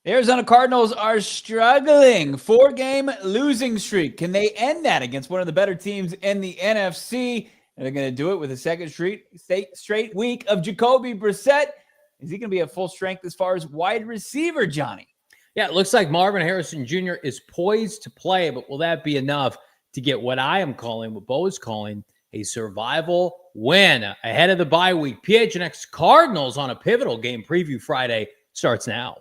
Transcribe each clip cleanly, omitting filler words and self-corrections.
The Arizona Cardinals are struggling. 4-game losing streak. Can they end that against one of the better teams in the NFC? And they're going to do it with a second straight week of Jacoby Brissett. Is he going to be at full strength as far as wide receiver, Johnny? Yeah, it looks like Marvin Harrison Jr. is poised to play, but will that be enough to get what I am calling, what Bo is calling, a survival win ahead of the bye week? PHNX Cardinals on a pivotal game preview Friday starts now.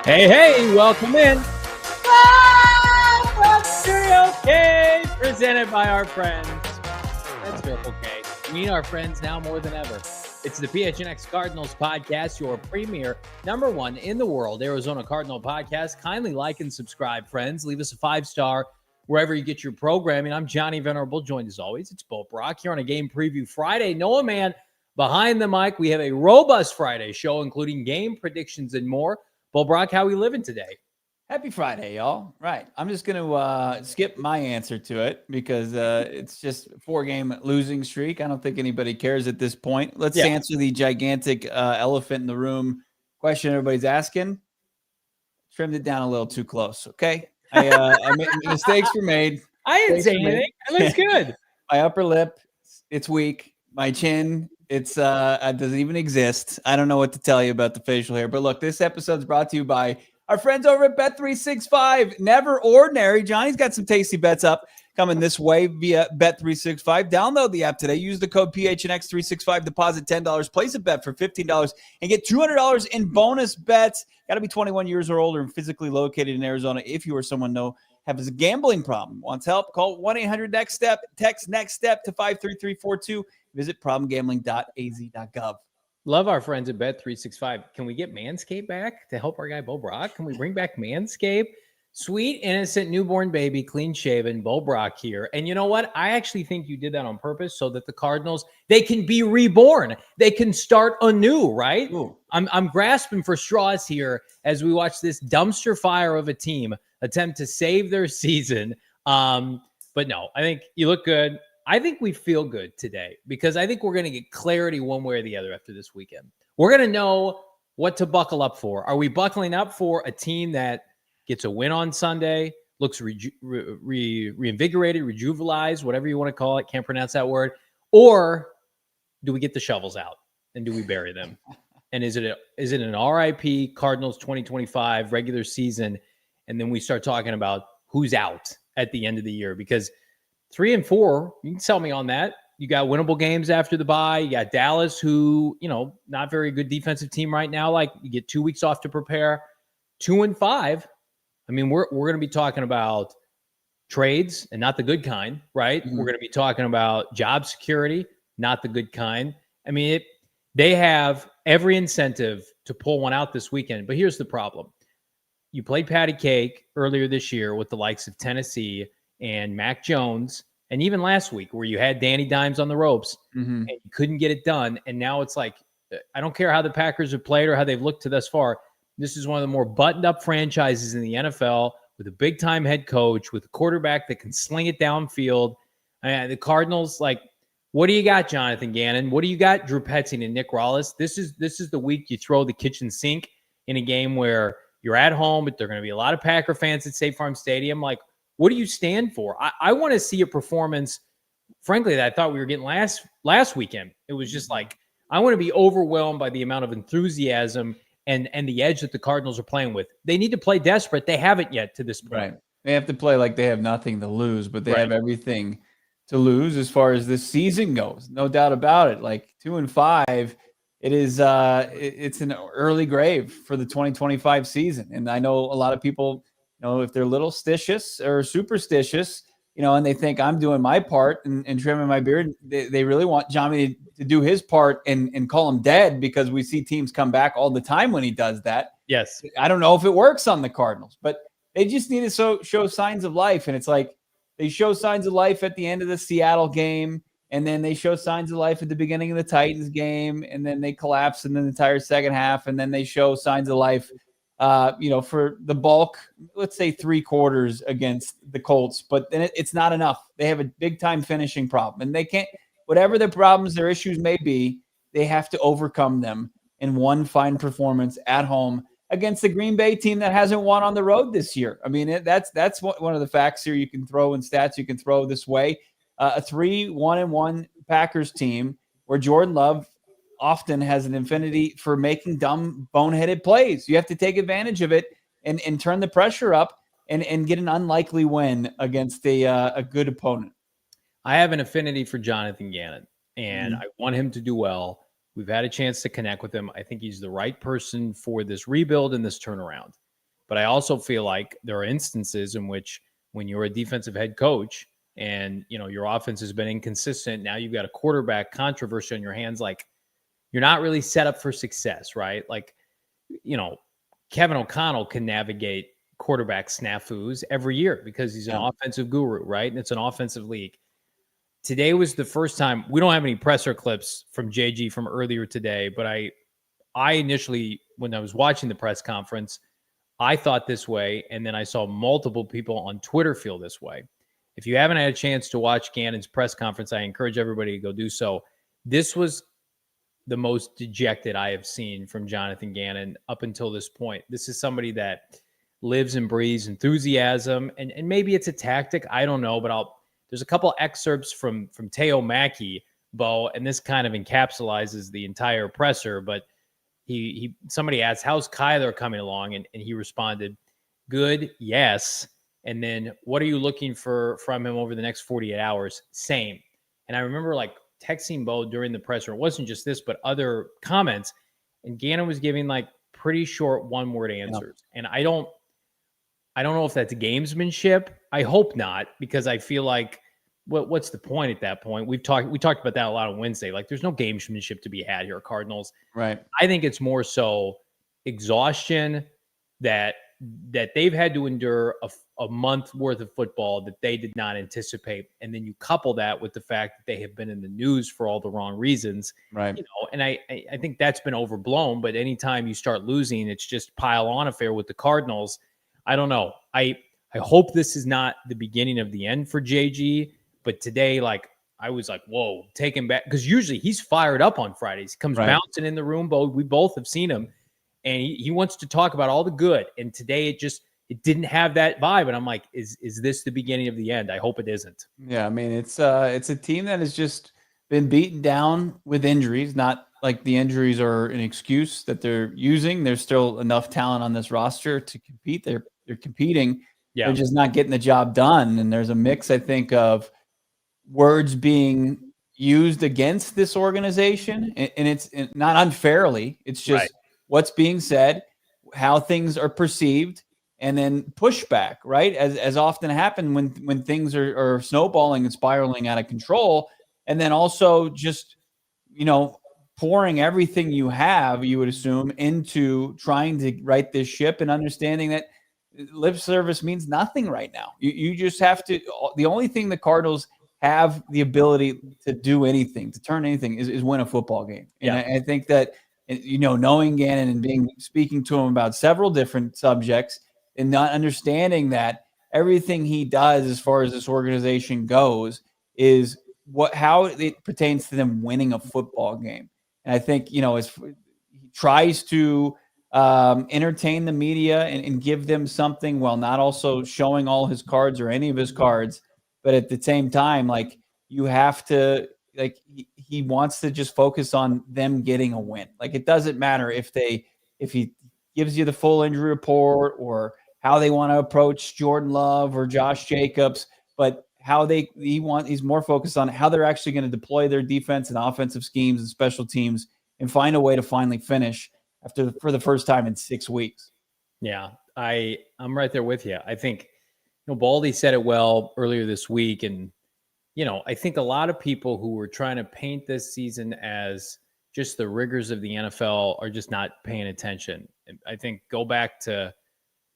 Hey, welcome in. Cereal K, presented by our friends. That's Circle K. We need our friends now more than ever. It's the PHNX Cardinals podcast, your premier, #1 in the world Arizona Cardinal podcast. Kindly like and subscribe, friends. Leave us a 5-star wherever you get your programming. I'm Johnny Venerable, joined as always. It's Bo Brack here on a game preview Friday. Noah Man behind the mic. We have a robust Friday show, including game predictions and more. Bo Brack, how are we living today? Happy Friday, y'all. Right. I'm just going to skip my answer to it because it's just 4-game losing streak. I don't think anybody cares at this point. Let's answer the gigantic elephant in the room question everybody's asking. Trimmed it down a little too close, okay? Mistakes were made. I didn't say anything. It looks good. My upper lip, it's weak. My chin, it doesn't even exist. I don't know what to tell you about the facial hair. But look, this episode's brought to you by our friends over at Bet365. Never ordinary. Johnny's got some tasty bets up coming this way via Bet365. Download the app today. Use the code PHNX365. Deposit $10. Place a bet for $15 and get $200 in bonus bets. Got to be 21 years or older and physically located in Arizona. If you or someone has a gambling problem, wants help, call 1-800-NEXT-STEP. Text NEXT STEP to 53342. Visit problemgambling.az.gov. Love our friends at Bet365. Can we get Manscaped back to help our guy Bo Brack? Can we bring back Manscaped? Sweet, innocent, newborn baby, clean-shaven, Bo Brack here. And you know what? I actually think you did that on purpose so that the Cardinals, they can be reborn. They can start anew, right? Ooh. I'm grasping for straws here as we watch this dumpster fire of a team attempt to save their season. But no, I think you look good. I think we feel good today because I think we're going to get clarity one way or the other after this weekend. We're going to know what to buckle up for. Are we buckling up for a team that gets a win on Sunday, looks reinvigorated, rejuvenized, whatever you want to call it, can't pronounce that word, or do we get the shovels out and do we bury them? And is it an RIP Cardinals 2025 regular season, and then we start talking about who's out at the end of the year? Because 3-4, you can sell me on that. You got winnable games after the bye. You got Dallas, who, not very good defensive team right now. Like, you get 2 weeks off to prepare. 2-5. I mean, we're going to be talking about trades and not the good kind, right? Mm-hmm. We're going to be talking about job security, not the good kind. I mean, they have every incentive to pull one out this weekend. But here's the problem. You played patty cake earlier this year with the likes of Tennessee and Mac Jones, and even last week where you had Danny Dimes on the ropes and you couldn't get it done. And now it's like, I don't care how the Packers have played or how they've looked to thus far. This is one of the more buttoned-up franchises in the NFL with a big-time head coach, with a quarterback that can sling it downfield. The Cardinals, what do you got, Jonathan Gannon? What do you got, Drew Petzing and Nick Rallis? This is the week you throw the kitchen sink in a game where you're at home, but there are going to be a lot of Packer fans at State Farm Stadium. What do you stand for? I want to see a performance, frankly, that I thought we were getting last weekend. It was just I want to be overwhelmed by the amount of enthusiasm and the edge that the Cardinals are playing with. They need to play desperate. They haven't yet to this point. Right. They have to play like they have nothing to lose, but they have everything to lose as far as this season goes. No doubt about it. 2-5, it is it's an early grave for the 2025 season. And I know a lot of people, if they're little stitious or superstitious, and they think I'm doing my part and trimming my beard. They really want Johnny to do his part and call him dead, because we see teams come back all the time when he does that. Yes. I don't know if it works on the Cardinals, but they just need to show signs of life. And it's like they show signs of life at the end of the Seattle game, and then they show signs of life at the beginning of the Titans game, and then they collapse in the entire second half, and then they show signs of life for the bulk, let's say 3/4 against the Colts, but then it's not enough. They have a big time finishing problem, and they can't, whatever their problems, their issues may be, they have to overcome them in one fine performance at home against the Green Bay team that hasn't won on the road this year. I mean, that's one of the facts here you can throw in stats you can throw this way. A 3-1-1 Packers team where Jordan Love often has an affinity for making dumb, boneheaded plays. You have to take advantage of it and turn the pressure up and get an unlikely win against a good opponent. I have an affinity for Jonathan Gannon, and I want him to do well. We've had a chance to connect with him. I think he's the right person for this rebuild and this turnaround. But I also feel like there are instances in which when you're a defensive head coach and, your offense has been inconsistent, now you've got a quarterback controversy on your hands, like you're not really set up for success, right? Like, Kevin O'Connell can navigate quarterback snafus every year because he's an offensive guru, right? And it's an offensive league. Today was the first time. We don't have any presser clips from JG from earlier today, but I initially, when I was watching the press conference, I thought this way, and then I saw multiple people on Twitter feel this way. If you haven't had a chance to watch Gannon's press conference, I encourage everybody to go do so. This was the most dejected I have seen from Jonathan Gannon up until this point. This is somebody that lives and breathes enthusiasm, and maybe it's a tactic. I don't know, but there's a couple excerpts from Teo Mackey, Bo, and this kind of encapsulates the entire presser. But somebody asked, "How's Kyler coming along?" And he responded, "Good, yes." And then, "What are you looking from him over the next 48 hours?" Same. And I remember texting Bo during the presser. It wasn't just this, but other comments. And Gannon was giving pretty short one-word answers. Yeah. And I don't know if that's gamesmanship. I hope not, because I feel like what's the point at that point? We talked about that a lot on Wednesday. There's no gamesmanship to be had here, Cardinals. Right. I think it's more so exhaustion that they've had to endure a month worth of football that they did not anticipate. And then you couple that with the fact that they have been in the news for all the wrong reasons. Right. And I think that's been overblown, but anytime you start losing, it's just pile on affair with the Cardinals. I don't know. I hope this is not the beginning of the end for JG, but today, I was like, whoa, take him back. Because usually he's fired up on Fridays. He comes bouncing in the room, but we both have seen him. And he wants to talk about all the good. And today it didn't have that vibe. And I'm like, is this the beginning of the end? I hope it isn't. Yeah, I mean, it's a team that has just been beaten down with injuries. Not like the injuries are an excuse that they're using. There's still enough talent on this roster to compete. They're competing. Yeah. They're just not getting the job done. And there's a mix, I think, of words being used against this organization. And it's not unfairly. It's just what's being said, how things are perceived, and then pushback, right? As often happen when things are snowballing and spiraling out of control. And then also just, pouring everything you have, you would assume, into trying to right this ship and understanding that lip service means nothing right now. You just have to, the only thing the Cardinals have the ability to do anything, to turn anything, is win a football game. And I think that, knowing Gannon and speaking to him about several different subjects and not understanding that everything he does as far as this organization goes is how it pertains to them winning a football game. And I think, as he tries to entertain the media and give them something while not also showing all his cards or any of his cards, but at the same time, you have to, he wants to just focus on them getting a win. It doesn't matter if he gives you the full injury report or how they want to approach Jordan Love or Josh Jacobs, but he's more focused on how they're actually going to deploy their defense and offensive schemes and special teams and find a way to finally finish for the first time in 6 weeks. Yeah, I'm right there with you. I think Baldy said it well earlier this week. And, I think a lot of people who were trying to paint this season as just the rigors of the NFL are just not paying attention. And I think go back to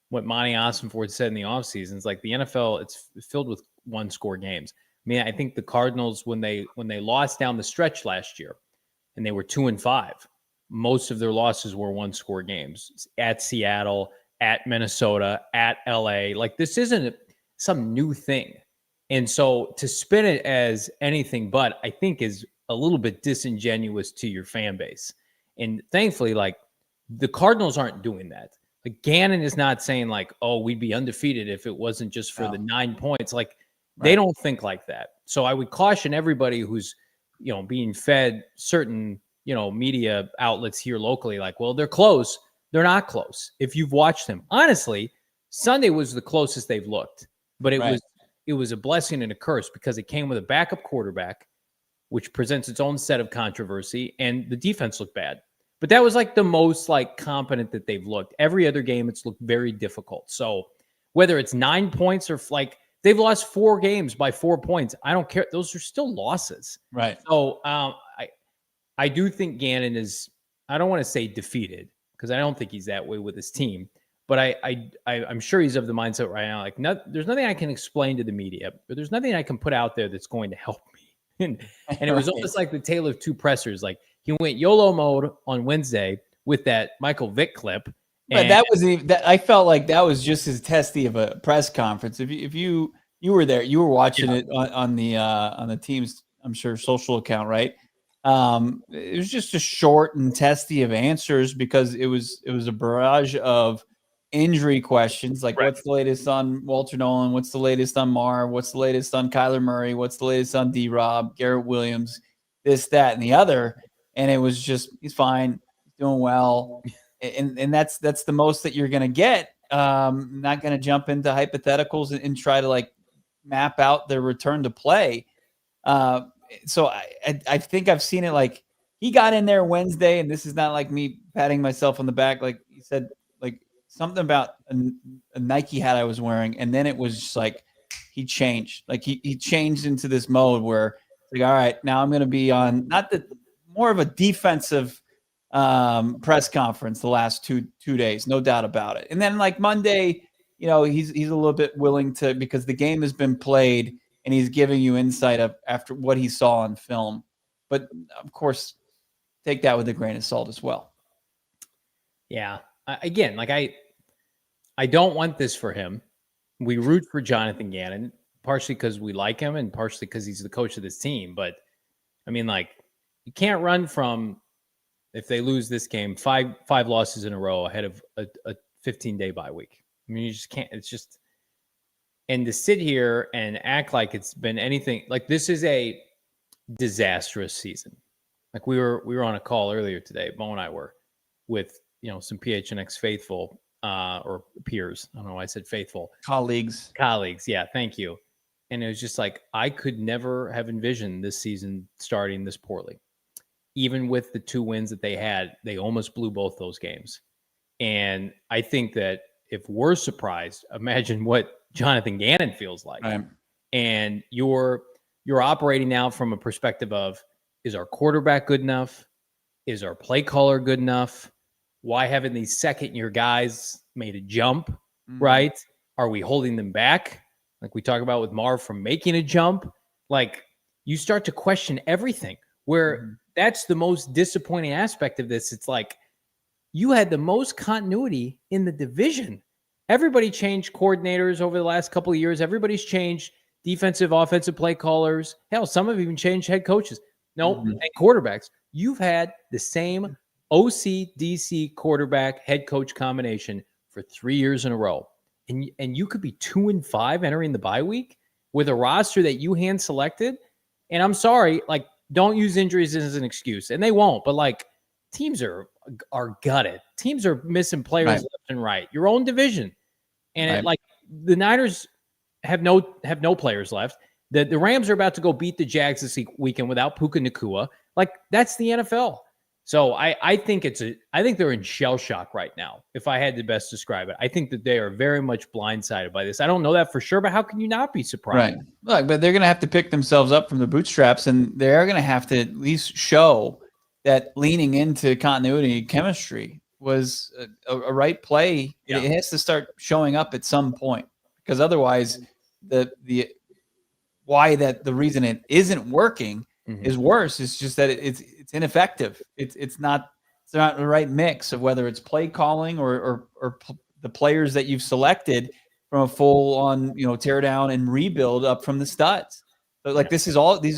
what Monty Ossenford said in the offseason. It's like the NFL, it's filled with one-score games. I mean, I think the Cardinals, when they lost down the stretch last year and they were 2-5, most of their losses were one-score games at Seattle, at Minnesota, at LA. Like, this isn't some new thing. And so to spin it as anything but, I think is a little bit disingenuous to your fan base. And thankfully, like, the Cardinals aren't doing that. Like, Gannon is not saying like, oh, we'd be undefeated if it wasn't just for the 9 points. Like, they don't think like that. So I would caution everybody who's, being fed certain, media outlets here locally, like, well, they're close. They're not close. If you've watched them, honestly, Sunday was the closest they've looked, but it was a blessing and a curse because it came with a backup quarterback, which presents its own set of controversy, and the defense looked bad. But that was like the most like competent that they've looked. Every other game, it's looked very difficult. So whether it's 9 points or like they've lost 4 games by 4 points, I don't care. Those are still losses. Right. So I do think Gannon is, I don't want to say defeated because I don't think he's that way with his team. But I'm sure he's of the mindset right now, like, there's nothing I can explain to the media, but there's nothing I can put out there that's going to help me. And it was almost like the tale of two pressers. Like, he went YOLO mode on Wednesday with that Michael Vick clip. But that wasn't even, I felt like that was just as testy of a press conference. If you were there, you were watching it on the team's, I'm sure, social account, right? It was just a short and testy of answers because it was a barrage of injury questions, like what's the latest on Walter Nolen? What's the latest on Marv? What's the latest on Kyler Murray? What's the latest on D-Rob, Garrett Williams, this, that, and the other? And it was just, he's fine, he's doing well. And that's the most that you're going to get. Not going to jump into hypotheticals and try to like map out their return to play. So I think I've seen it. Like, he got in there Wednesday, and this is not like me patting myself on the back. Like, he said, like, something about a Nike hat I was wearing, and then it was just like he changed. Like, he changed into this mode where it's like, all right, now I'm going to be on more of a defensive press conference the last two days, no doubt about it. And then like Monday, he's a little bit willing to, because the game has been played and he's giving you insight after what he saw on film. But of course, take that with a grain of salt as well. Yeah. Again, like I don't want this for him. We root for Jonathan Gannon, partially because we like him and partially because he's the coach of this team. But I mean, like, you can't run from, if they lose this game, five losses in a row ahead of a 15-day bye week. I mean, you just can't. It's just, and to sit here and act like it's been anything, like this is a disastrous season. Like, we were on a call earlier today, Mo and I were, with some PHNX faithful or peers. I don't know why I said faithful. Colleagues. Yeah, thank you. And it was just like, I could never have envisioned this season starting this poorly. Even with the 2 wins that they had, they almost blew both those games. And I think that if we're surprised, imagine what Jonathan Gannon feels like. Right. And you're operating now from a perspective of, is our quarterback good enough? Is our play caller good enough? Why haven't these second-year guys made a jump, right? Are we holding them back? Like we talk about with Marv, from making a jump. Like, you start to question everything, where that's the most disappointing aspect of this. It's like, you had the most continuity in the division. Everybody changed coordinators over the last couple of years. Everybody's changed defensive, offensive play callers. Hell, some have even changed head coaches. And quarterbacks. You've had the same OC, DC quarterback head coach combination for 3 years in a row. And you could be 2-5 entering the bye week with a roster that you hand selected. And I'm sorry, like, don't use injuries as an excuse. And they won't, but like, teams are gutted. Teams are missing players left and right. Your own division. And like, the Niners have no players left. The Rams are about to go beat the Jags this weekend without Puka Nacua. Like, that's the NFL. So I think they're in shell shock right now. If I had to best describe it, I think that they are very much blindsided by this. I don't know that for sure, but how can you not be surprised? Right. Look, but they're going to have to pick themselves up from the bootstraps, and they're going to have to at least show that leaning into continuity chemistry was a right play. Yeah. It has to start showing up at some point, because otherwise the reason it isn't working is worse. It's just that it's ineffective. It's not the right mix of whether it's play calling or the players that you've selected from a full on, tear down and rebuild up from the studs. So like these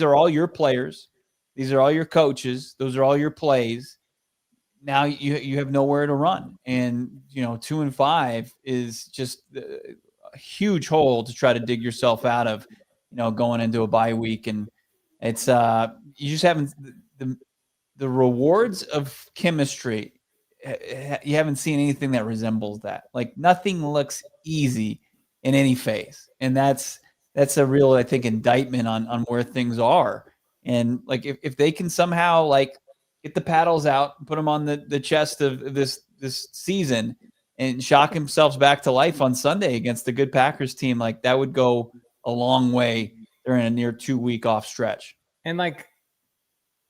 are all your players. These are all your coaches. Those are all your plays. Now you have nowhere to run. And, 2-5 is just a huge hole to try to dig yourself out of, going into a bye week. And it's you just haven't the rewards of chemistry. You haven't seen anything that resembles that. Like nothing looks easy in any phase. And that's a real, I think, indictment on where things are. And like, if they can somehow like get the paddles out, put them on the chest of this season and shock themselves back to life on Sunday against a good Packers team, like that would go a long way during a near 2-week off stretch. And like,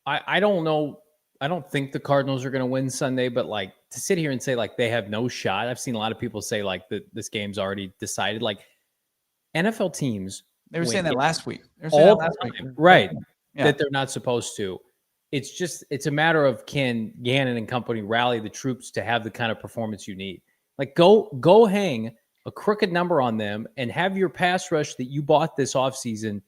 I don't know. I don't think the Cardinals are going to win Sunday, but like to sit here and say like they have no shot. I've seen a lot of people say like this game's already decided. Like NFL teams, they were saying that last week. Right? Yeah. That they're not supposed to. It's a matter of can Gannon and company rally the troops to have the kind of performance you need. Like go hang a crooked number on them and have your pass rush that you bought this offseason,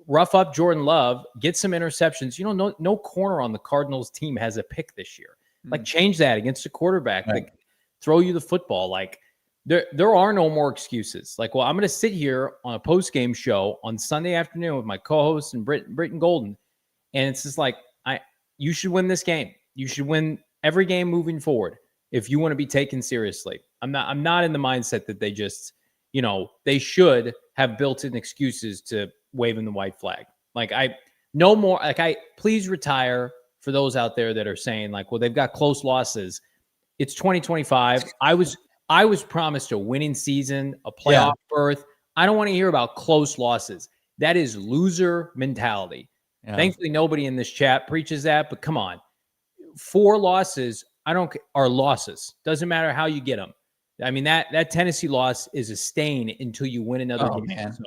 rough up Jordan Love, get some interceptions. No corner on the Cardinals team has a pick this year. Like change that against a quarterback, right. Like throw you the football. Like there are no more excuses. Like, well, I'm going to sit here on a post-game show on Sunday afternoon with my co-host and Britton Golden. And it's just like, you should win this game. You should win every game moving forward if you want to be taken seriously. I'm not in the mindset that they just, they should have built-in excuses to waving the white flag. Like please retire for those out there that are saying like, well, they've got close losses. It's 2025. I was promised a winning season, a playoff berth. I don't want to hear about close losses. That is loser mentality. Yeah. Thankfully, nobody in this chat preaches that, but come on. 4 losses, are losses. Doesn't matter how you get them. I mean, that Tennessee loss is a stain until you win another game. Man. So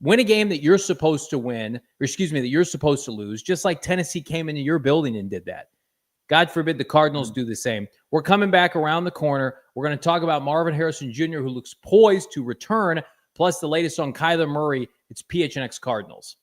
win a game that you're supposed to win, that you're supposed to lose, just like Tennessee came into your building and did that. God forbid the Cardinals do the same. We're coming back around the corner. We're going to talk about Marvin Harrison Jr., who looks poised to return, plus the latest on Kyler Murray. It's PHNX Cardinals.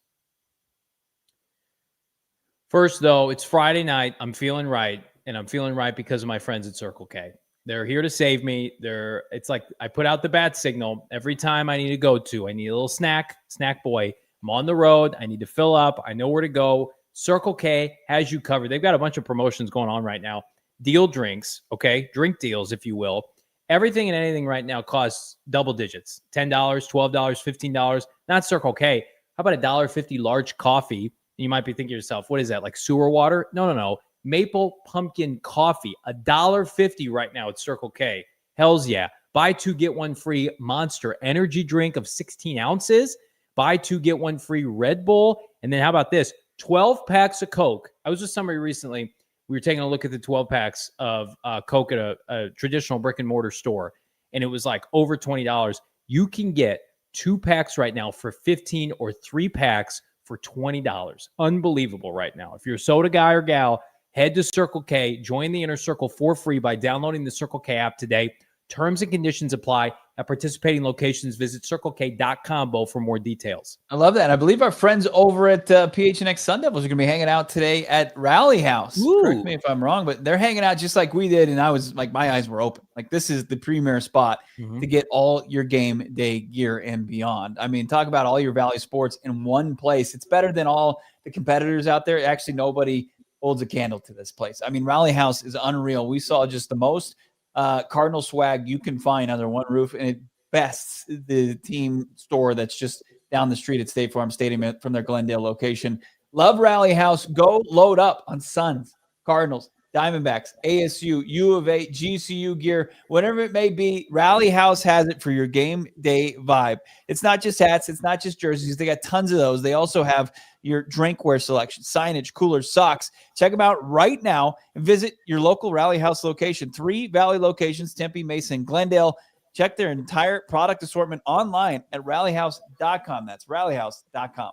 First, though, it's Friday night. I'm feeling right, and I'm feeling right because of my friends at Circle K. They're here to save me. It's like I put out the bat signal every time I need to go to. I need a little snack boy. I'm on the road. I need to fill up. I know where to go. Circle K has you covered. They've got a bunch of promotions going on right now. Deal drinks, okay? Drink deals, if you will. Everything and anything right now costs double digits. $10, $12, $15. Not Circle K. How about $1.50 large coffee? You might be thinking to yourself, what is that, like sewer water? No. Maple pumpkin coffee, $1.50 right now at Circle K. Hells yeah. Buy 2, get 1 free Monster energy drink of 16 ounces. Buy 2, get 1 free Red Bull. And then how about this? 12 packs of Coke. I was with somebody recently. We were taking a look at the 12 packs of Coke at a traditional brick and mortar store. And it was like over $20. You can get 2 packs right now for $15 or 3 packs for $20. Unbelievable right now. If you're a soda guy or gal, head to Circle K, join the Inner Circle for free by downloading the Circle K app today. Terms and conditions apply at participating locations. Visit CircleK.com for more details. I love that. I believe our friends over at PHNX Sun Devils are going to be hanging out today at Rally House. Ooh. Correct me if I'm wrong, but they're hanging out just like we did, and I was like, my eyes were open. Like, this is the premier spot to get all your game day gear and beyond. I mean, talk about all your Valley sports in one place. It's better than all the competitors out there. Actually, nobody holds a candle to this place. I mean, Rally House is unreal. We saw just the most Cardinal swag you can find under one roof, and it bests the team store that's just down the street at State Farm Stadium from their Glendale location. Love Rally House. Go load up on Suns, Cardinals, Diamondbacks, ASU, U of A, GCU gear, whatever it may be, Rally House has it for your game day vibe. It's not just hats. It's not just jerseys. They got tons of those. They also have your drinkware selection, signage, coolers, socks. Check them out right now and visit your local Rally House location. 3 Valley locations, Tempe, Mason, Glendale. Check their entire product assortment online at rallyhouse.com. That's rallyhouse.com.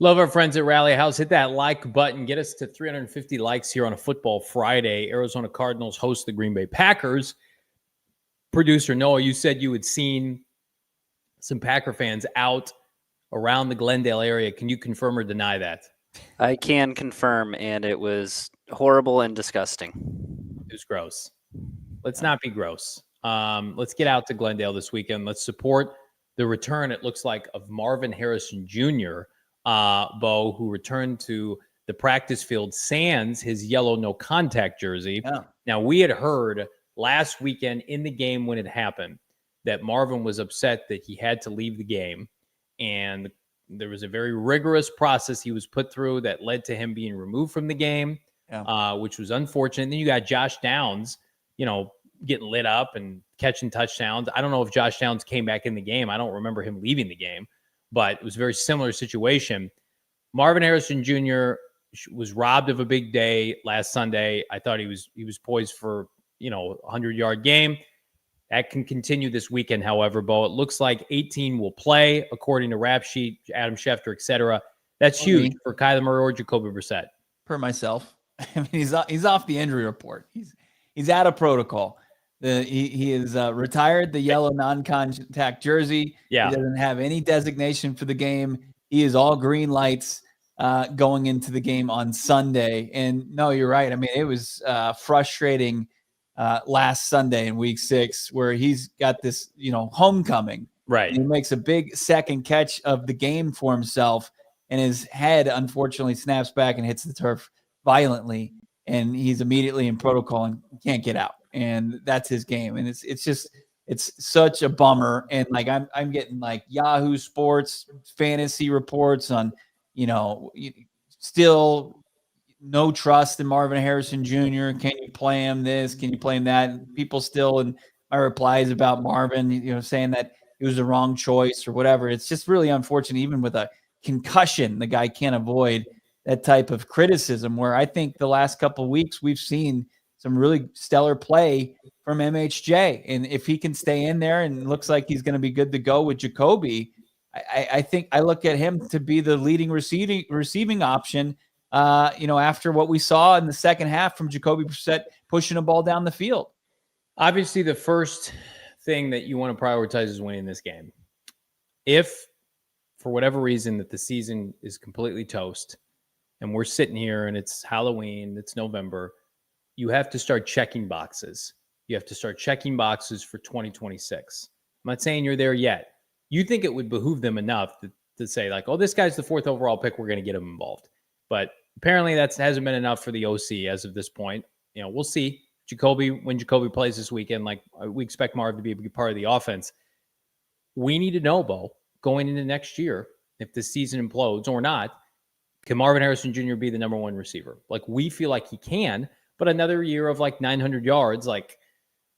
Love our friends at Rally House. Hit that like button. Get us to 350 likes here on a Football Friday. Arizona Cardinals host the Green Bay Packers. Producer Noah, you said you had seen some Packer fans out around the Glendale area. Can you confirm or deny that? I can confirm, and it was horrible and disgusting. It was gross. Let's not be gross. Let's get out to Glendale this weekend. Let's support the return, it looks like, of Marvin Harrison Jr., Bo, who returned to the practice field sans his yellow no contact jersey. Yeah. Now, we had heard last weekend in the game when it happened that Marvin was upset that he had to leave the game, and there was a very rigorous process he was put through that led to him being removed from the game, which was unfortunate. And then you got Josh Downs, getting lit up and catching touchdowns. I don't know if Josh Downs came back in the game. I don't remember him leaving the game, but it was a very similar situation. Marvin Harrison Jr. was robbed of a big day last Sunday. I thought he was poised for, a 100-yard game. That can continue this weekend, however, Bo. It looks like 18 will play, according to Rap Sheet, Adam Schefter, etc. That's huge for Kyler Murray or Jacoby Brissett. Per myself. I mean, he's off the injury report. He's out of protocol. He is retired the yellow non-contact jersey. Yeah. He doesn't have any designation for the game. He is all green lights going into the game on Sunday. And no, you're right. I mean, it was frustrating last Sunday in week 6 where he's got this, homecoming. Right. And he makes a big second catch of the game for himself, and his head unfortunately snaps back and hits the turf violently, and he's immediately in protocol and can't get out. And that's his game. And it's such a bummer. And like, I'm getting like Yahoo Sports fantasy reports on, still no trust in Marvin Harrison Jr. Can you play him this? Can you play him that? And people still in my replies about Marvin, saying that it was the wrong choice or whatever. It's just really unfortunate. Even with a concussion, the guy can't avoid that type of criticism, where I think the last couple of weeks we've seen some really stellar play from MHJ. And if he can stay in there and looks like he's going to be good to go with Jacoby, I think I look at him to be the leading receiving option, after what we saw in the second half from Jacoby Brissett pushing a ball down the field. Obviously, the first thing that you want to prioritize is winning this game. If, for whatever reason, that the season is completely toast and we're sitting here and it's Halloween, it's November, you have to start checking boxes. You have to start checking boxes for 2026. I'm not saying you're there yet. You think it would behoove them enough to say, like, oh, this guy's the 4th overall pick, we're going to get him involved. But apparently that hasn't been enough for the OC as of this point. We'll see. When Jacoby plays this weekend, like, we expect Marv to be a big part of the offense. We need to know, Bo, going into next year, if the season implodes or not, can Marvin Harrison Jr. be the number 1 receiver? Like, we feel like he can, but another year of like 900 yards, like,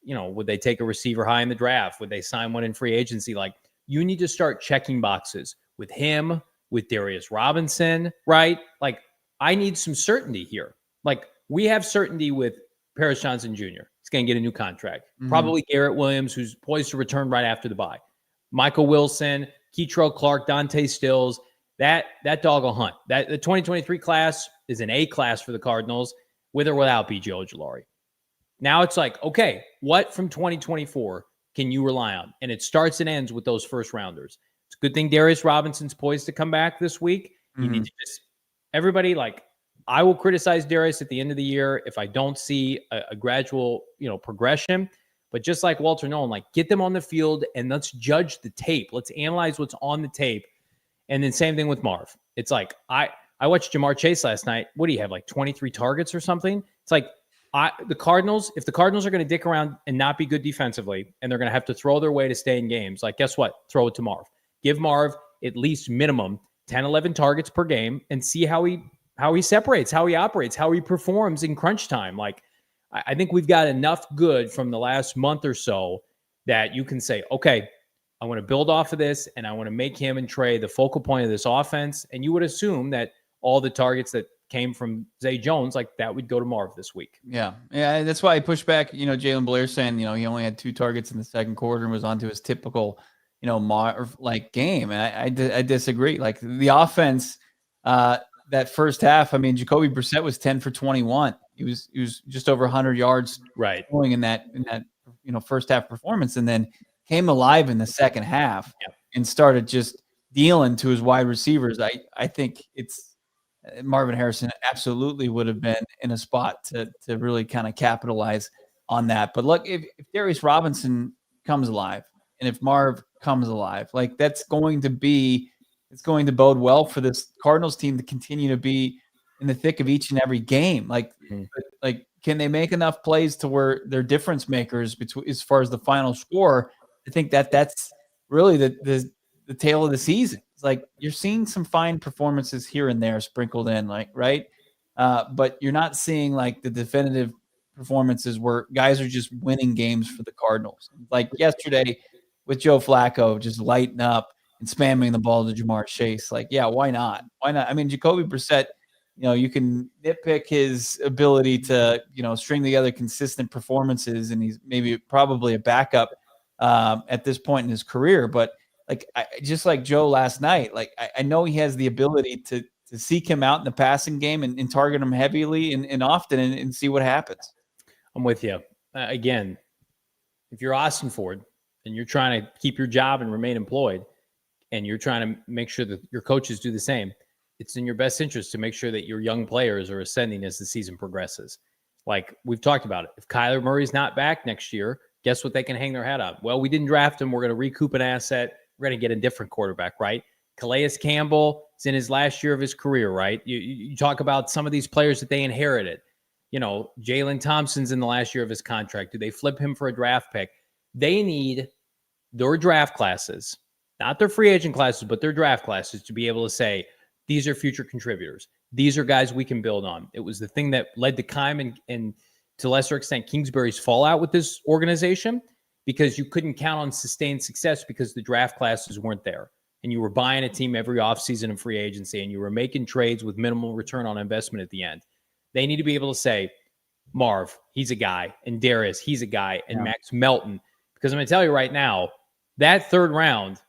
would they take a receiver high in the draft? Would they sign one in free agency? Like, you need to start checking boxes with him, with Darius Robinson, right? Like, I need some certainty here. Like, we have certainty with Paris Johnson Jr. He's going to get a new contract. Mm-hmm. Probably Garrett Williams, who's poised to return right after the bye. Michael Wilson, Keitrell Clark, Dante Stills. That dog will hunt. The 2023 class is an A class for the Cardinals, with or without B.J. Ojulari. Now it's like, okay, what from 2024 can you rely on? And it starts and ends with those first rounders. It's a good thing Darius Robinson's poised to come back this week. You need to everybody, like, I will criticize Darius at the end of the year if I don't see a gradual, progression. But just like Walter Nolen, like, get them on the field and let's judge the tape. Let's analyze what's on the tape. And then same thing with Marv. It's like, I watched Jamar Chase last night. What do you have, like 23 targets or something? It's like, if the Cardinals are going to dick around and not be good defensively, and they're going to have to throw their way to stay in games, like, guess what? Throw it to Marv. Give Marv at least minimum 10, 11 targets per game and see how he he separates, how he operates, how he performs in crunch time. Like, I think we've got enough good from the last month or so that you can say, okay, I want to build off of this, and I want to make him and Trey the focal point of this offense. And you would assume that all the targets that came from Zay Jones, like that would go to Marv this week. Yeah. That's why I pushed back, Jalen Blair saying, he only had 2 targets in the second quarter and was onto his typical, Marv like game. And I disagree. Like the offense, that first half, I mean, Jacoby Brissett was 10 for 21. He was just over 100 yards going in that first half performance, and then came alive in the second half and started just dealing to his wide receivers. I think it's Marvin Harrison absolutely would have been in a spot to really kind of capitalize on that. But look, if Darius Robinson comes alive and if Marv comes alive, like it's going to bode well for this Cardinals team to continue to be in the thick of each and every game. Like can they make enough plays to where they're difference makers between as far as the final score? I think that's really the tail of the season. It's like you're seeing some fine performances here and there sprinkled in, right? But you're not seeing like the definitive performances where guys are just winning games for the Cardinals. Like yesterday with Joe Flacco just lighting up and spamming the ball to Jamar Chase. Like, yeah, why not? Why not? I mean, Jacoby Brissett, you can nitpick his ability to, string together consistent performances, and he's probably a backup at this point in his career. But like, just like Joe last night, like I know he has the ability to seek him out in the passing game and target him heavily and often and see what happens. I'm with you. Again, if you're Austin Ford and you're trying to keep your job and remain employed, and you're trying to make sure that your coaches do the same, it's in your best interest to make sure that your young players are ascending as the season progresses. Like we've talked about it. If Kyler Murray's not back next year, guess what they can hang their hat on? Well, we didn't draft him. We're going to recoup an asset. We're going to get a different quarterback, right? Calais Campbell is in his last year of his career, right? You talk about some of these players that they inherited. Jalen Thompson's in the last year of his contract. Do they flip him for a draft pick? They need their draft classes, not their free agent classes, but their draft classes to be able to say, these are future contributors. These are guys we can build on. It was the thing that led to Keim and to a lesser extent Kingsbury's fallout with this organization, because you couldn't count on sustained success because the draft classes weren't there. And you were buying a team every offseason in free agency, and you were making trades with minimal return on investment at the end. They need to be able to say, Marv, he's a guy, and Darius, he's a guy, and Max Melton. Because I'm going to tell you right now, that third round,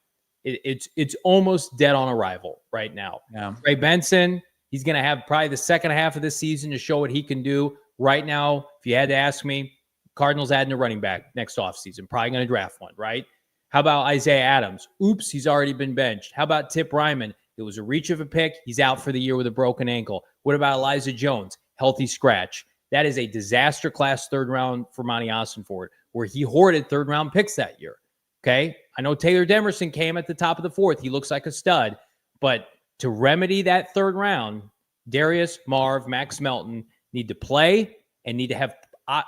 it's almost dead on arrival right now. Yeah. Trey Benson, he's going to have probably the second half of this season to show what he can do. Right now, if you had to ask me, Cardinals adding a running back next offseason, probably going to draft one, right? How about Isaiah Adams? Oops, he's already been benched. How about Tip Ryman? It was a reach of a pick. He's out for the year with a broken ankle. What about Elijah Jones? Healthy scratch. That is a disaster class third round for Monty Ossenford, where he hoarded third round picks that year. Okay? I know Taylor Demerson came at the top of the fourth. He looks like a stud. But to remedy that third round, Darius, Marv, Max Melton need to play and need to have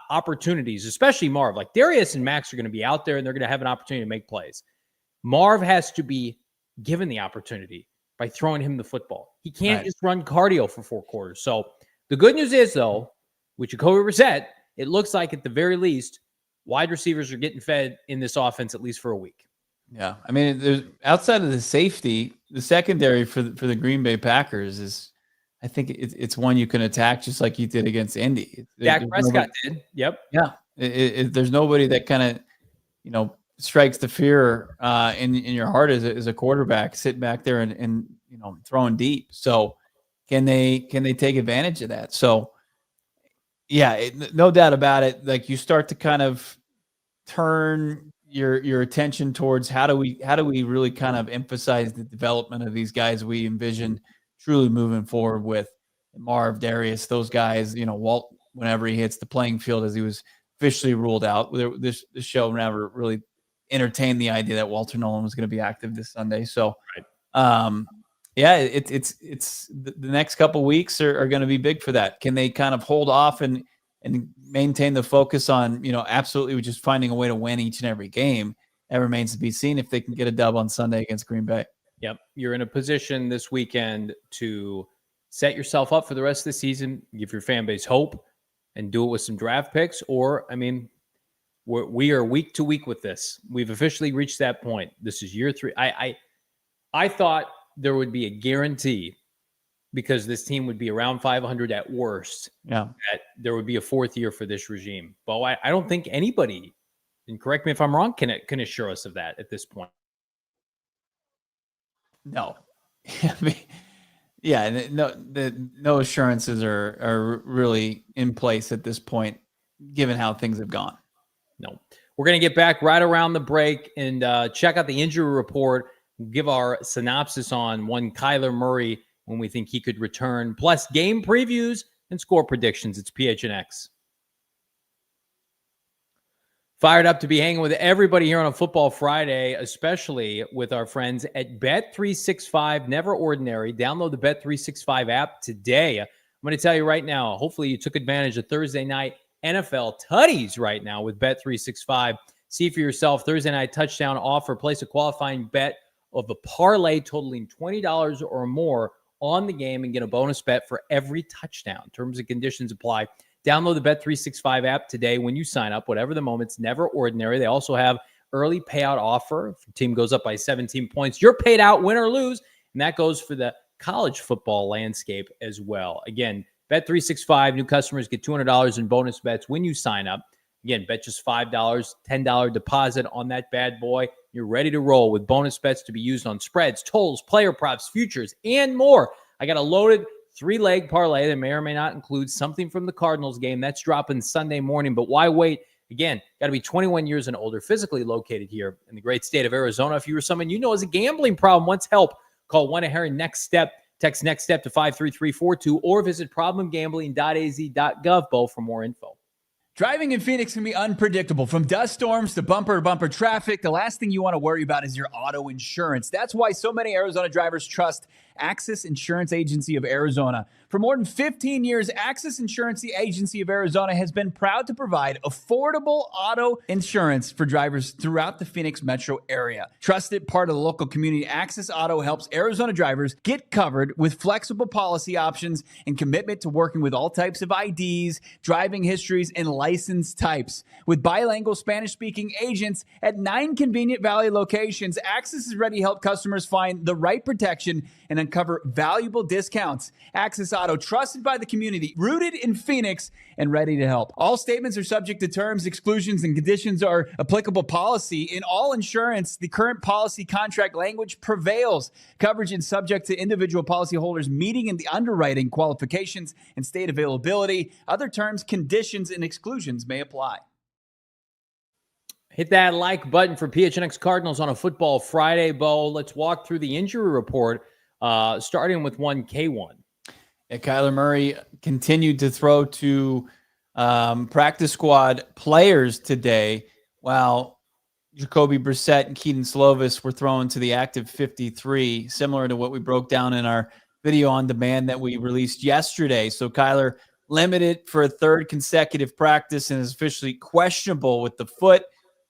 opportunities, especially Marv. Like Darius and Max are going to be out there and they're going to have an opportunity to make plays. Marv has to be given the opportunity by throwing him the football. He can't just run cardio for 4 quarters. So the good news is, though, with Jacoby Brissett, it looks like at the very least, wide receivers are getting fed in this offense at least for a week. Yeah. I mean, there's outside of the safety, the secondary for the Green Bay Packers is, I think it's one you can attack just like you did against Indy. Dak Prescott did. Yep. Yeah. There's nobody that kind of, strikes the fear in your heart as a quarterback sitting back there and throwing deep. So can they take advantage of that? So yeah, no doubt about it. Like you start to kind of turn your attention towards how do we really kind of emphasize the development of these guys we envision truly moving forward with Marv, Darius, those guys, Walt, whenever he hits the playing field, as he was officially ruled out. This show never really entertained the idea that Walter Nolen was going to be active this Sunday. So, yeah, it's the next couple weeks are going to be big for that. Can they kind of hold off and maintain the focus on, absolutely just finding a way to win each and every game? That remains to be seen if they can get a dub on Sunday against Green Bay. Yep. You're in a position this weekend to set yourself up for the rest of the season, give your fan base hope, and do it with some draft picks. Or, I mean, we are week to week with this. We've officially reached that point. This is year 3. I thought there would be a guarantee, because this team would be around 500 at worst, that there would be a 4th year for this regime. But I don't think anybody, and correct me if I'm wrong, can assure us of that at this point. No. I mean, yeah, no assurances are really in place at this point, given how things have gone. No. We're going to get back right around the break and check out the injury report, give our synopsis on one Kyler Murray, when we think he could return, plus game previews and score predictions. It's PHNX. Fired up to be hanging with everybody here on a Football Friday, especially with our friends at Bet365. Never ordinary. Download the Bet365 app today. I'm going to tell you right now, hopefully you took advantage of Thursday night NFL tutties right now with Bet365. See for yourself Thursday night touchdown offer. Place a qualifying bet of a parlay totaling $20 or more on the game and get a bonus bet for every touchdown. Terms and conditions apply. Download the Bet365 app today when you sign up. Whatever the moment's never ordinary. They also have early payout offer. If your team goes up by 17 points, you're paid out, win or lose. And that goes for the college football landscape as well. Again, Bet365, new customers get $200 in bonus bets when you sign up. Again, bet just $5, $10 deposit on that bad boy. You're ready to roll with bonus bets to be used on spreads, totals, player props, futures, and more. I got a loaded 3-leg parlay that may or may not include something from the Cardinals game. That's dropping Sunday morning, but why wait? Again, got to be 21 years and older, physically located here in the great state of Arizona. If you or someone you know has a gambling problem, wants help, call 1-800-NEXT-STEP. Text NEXT STEP to 53342 or visit problemgambling.az.gov for more info. Driving in Phoenix can be unpredictable. From dust storms to bumper-to-bumper traffic, the last thing you want to worry about is your auto insurance. That's why so many Arizona drivers trust Axis Insurance Agency of Arizona. For more than 15 years, Axis Insurance Agency of Arizona has been proud to provide affordable auto insurance for drivers throughout the Phoenix metro area. Trusted part of the local community, Axis Auto helps Arizona drivers get covered with flexible policy options and commitment to working with all types of IDs, driving histories, and license types. With bilingual Spanish-speaking agents at 9 convenient Valley locations, Axis is ready to help customers find the right protection and uncover valuable discounts. Axis Auto, trusted by the community, rooted in Phoenix, and ready to help. All statements are subject to terms, exclusions, and conditions are applicable policy. In all insurance, the current policy contract language prevails. Coverage is subject to individual policyholders meeting in the underwriting qualifications and state availability. Other terms, conditions, and exclusions may apply. Hit that like button for PHNX Cardinals on a Football Friday, Bo. Let's walk through the injury report, starting with one K1. Yeah, Kyler Murray continued to throw to practice squad players today, while Jacoby Brissett and Keaton Slovis were thrown to the active 53, similar to what we broke down in our video on demand that we released yesterday. So Kyler limited for a third consecutive practice and is officially questionable with the foot.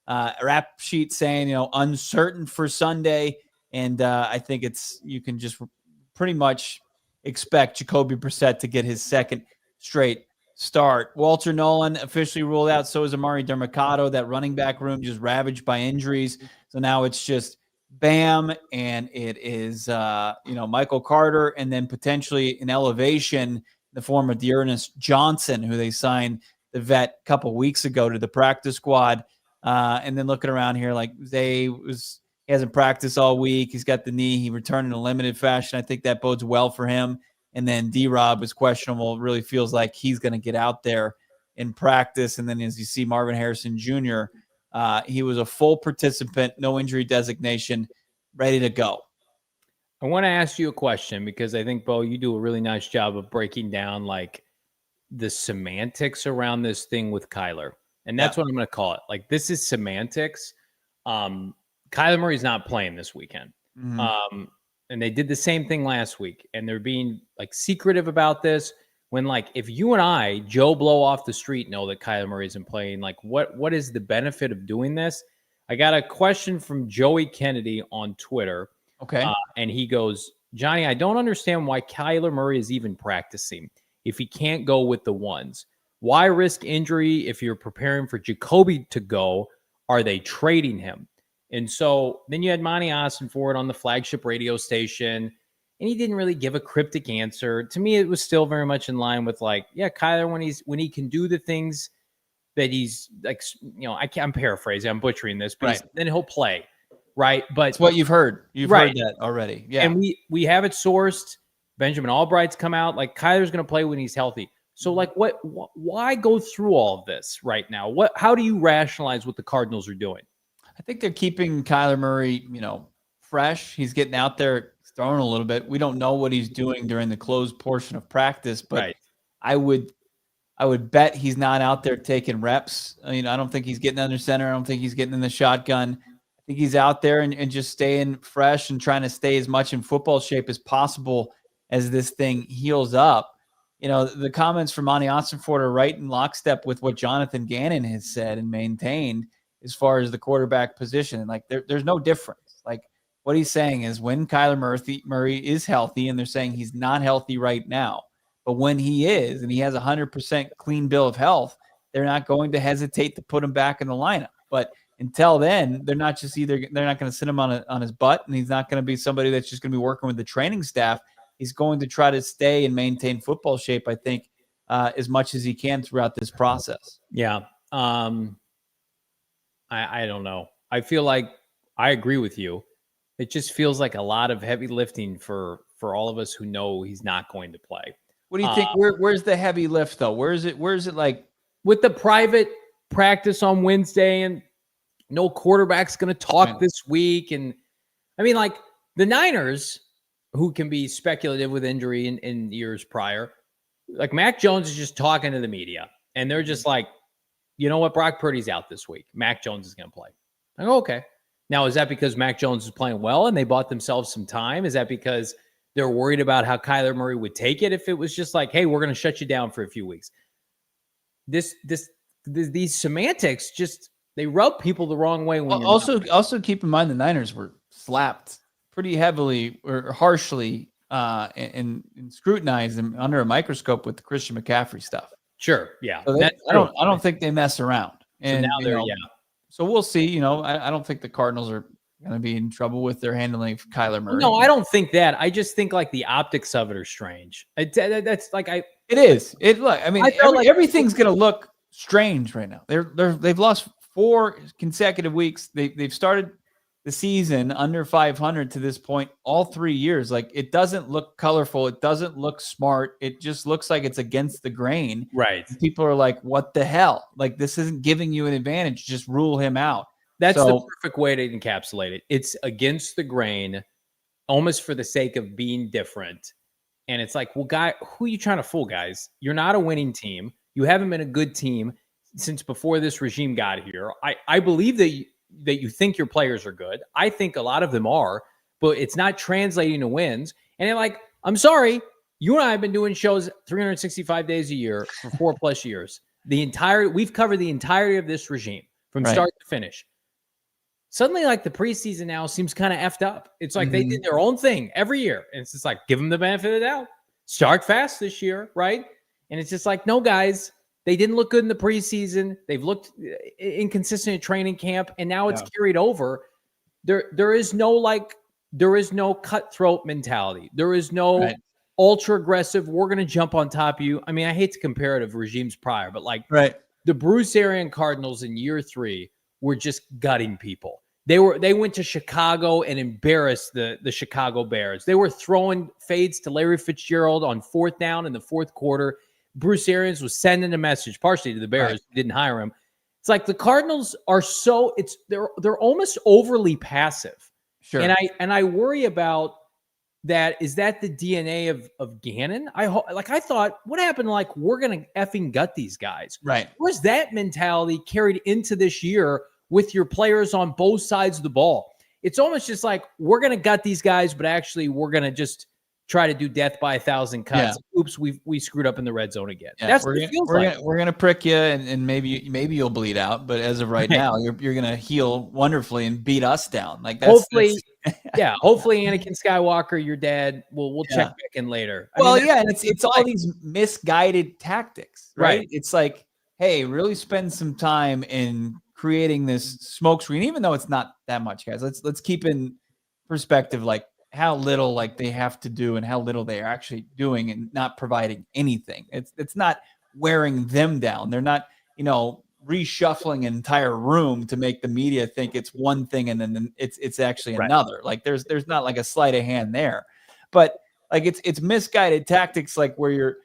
Rap sheet saying, uncertain for Sunday. And I think you can just pretty much expect Jacoby Brissett to get his second straight start. Walter Nolen officially ruled out. So is Amari Dermacado. That running back room just ravaged by injuries. So now it's just Bam, and it is Michael Carter, and then potentially an elevation in the form of Dearness Johnson, who they signed, the vet, a couple weeks ago to the practice squad. And then looking around here, like he hasn't practiced all week. He's got the knee. He returned in a limited fashion. I think that bodes well for him. And then D-Rob is questionable. It really feels like he's going to get out there in practice. And then as you see, Marvin Harrison Jr., he was a full participant, no injury designation, ready to go. I want to ask you a question because I think, Bo, you do a really nice job of breaking down like the semantics around this thing with Kyler. And that's what I'm going to call it. Like, this is semantics. Kyler Murray's not playing this weekend. Mm-hmm. And they did the same thing last week. And they're being like secretive about this. When like, if you and I, Joe Blow off the street, know that Kyler Murray isn't playing, like what is the benefit of doing this? I got a question from Joey Kennedy on Twitter. Okay. And he goes, Johnny, I don't understand why Kyler Murray is even practicing if he can't go with the ones. Why risk injury if you're preparing for Jacoby to go? Are they trading him? And so then you had Monty Ossenford on the flagship radio station, and he didn't really give a cryptic answer. To me, it was still very much in line with like, yeah, Kyler, when he can do the things that he's like, I'm paraphrasing, I'm butchering this, but then he'll play, right? But it's what you've heard. You've heard that already. Yeah. And we have it sourced. Benjamin Albright's come out. Like, Kyler's going to play when he's healthy. So, like, why go through all of this right now? How do you rationalize what the Cardinals are doing? I think they're keeping Kyler Murray, fresh. He's getting out there, throwing a little bit. We don't know what he's doing during the closed portion of practice, but I would bet he's not out there taking reps. I don't think he's getting under center. I don't think he's getting in the shotgun. I think he's out there and just staying fresh and trying to stay as much in football shape as possible as this thing heals up. The comments from Monty Ossenford are right in lockstep with what Jonathan Gannon has said and maintained as far as the quarterback position. And like, there's no difference. Like, what he's saying is when Kyler Murray is healthy, and they're saying he's not healthy right now, but when he is, and he has 100% clean bill of health, they're not going to hesitate to put him back in the lineup. But until then, they're not going to sit him on his butt, and he's not going to be somebody that's just going to be working with the training staff. He's going to try to stay and maintain football shape, I think, as much as he can throughout this process. Yeah. I don't know. I feel like I agree with you. It just feels like a lot of heavy lifting for all of us who know he's not going to play. What do you think? Where's the heavy lift, though? Where is it like with the private practice on Wednesday and no quarterback's going to talk this week? And I mean, like, the Niners, who can be speculative with injury in years prior, like Mac Jones is just talking to the media, and they're just like, you know what, Brock Purdy's out this week. Mac Jones is going to play. I go, okay. Now, is that because Mac Jones is playing well and they bought themselves some time? Is that because they're worried about how Kyler Murray would take it if it was just like, hey, we're going to shut you down for a few weeks? These semantics just, they rub people the wrong way. When also keep in mind the Niners were slapped pretty heavily or harshly and scrutinized them under a microscope with the Christian McCaffrey stuff. Sure, yeah. So I don't think they mess around. And so now they're So we'll see. I don't think the Cardinals are going to be in trouble with their handling of Kyler Murray. No, I don't think that. I just think like the optics of it are strange. That's like It is. Everything's going to look strange right now. They've lost 4 consecutive weeks. They've started the season under 500 to this point all 3 years. Like, it doesn't look colorful. It doesn't look smart. It just looks like it's against the grain. Right. And people are like, what the hell? Like, this isn't giving you an advantage. Just rule him out. That's the perfect way to encapsulate it. It's against the grain, almost for the sake of being different. And it's like, well, guy, who are you trying to fool, guys? You're not a winning team. You haven't been a good team since before this regime got here. I believe that you think your players are good. I think a lot of them are, but it's not translating to wins. And like, I'm sorry, you and I have been doing shows 365 days a year for 4+ years. We've covered the entirety of this regime from start to finish. Suddenly, like, the preseason now seems kind of effed up. It's like they did their own thing every year. And it's just like, give them the benefit of the doubt. Start fast this year, right? And it's just like, no, guys, they didn't look good in the preseason. They've looked inconsistent at training camp, and now it's carried over. There is no cutthroat mentality. There is no ultra aggressive, we're going to jump on top of you. I mean, I hate to compare it to regimes prior, but like the Bruce Arians Cardinals in year 3 were just gutting people. They went to Chicago and embarrassed the Chicago Bears. They were throwing fades to Larry Fitzgerald on 4th down in the 4th quarter. Bruce Arians was sending a message, partially to the Bears, who didn't hire him. It's like the Cardinals are they're almost overly passive. Sure. And I worry about that. Is that the DNA of Gannon? I thought, what happened? Like, we're gonna effing gut these guys. Right. Where's that mentality carried into this year with your players on both sides of the ball? It's almost just like, we're gonna gut these guys, but actually we're gonna just try to do death by 1,000 cuts. Oops, we screwed up in the red zone again. Yeah, That's what it feels like. We're gonna prick you, and maybe you'll bleed out. But as of right now, you're gonna heal wonderfully and beat us down. Like hopefully, hopefully Anakin Skywalker, your dad, we'll check back in later. And it's all these misguided tactics, right? It's like, hey, really spend some time in creating this smokescreen, even though it's not that much, guys. Let's keep in perspective, like how little like they have to do and how little they are actually doing and not providing anything. It's not wearing them down. They're not, reshuffling an entire room to make the media think it's one thing and then it's actually another. Like there's not like a sleight of hand there. But like it's misguided tactics, like where you're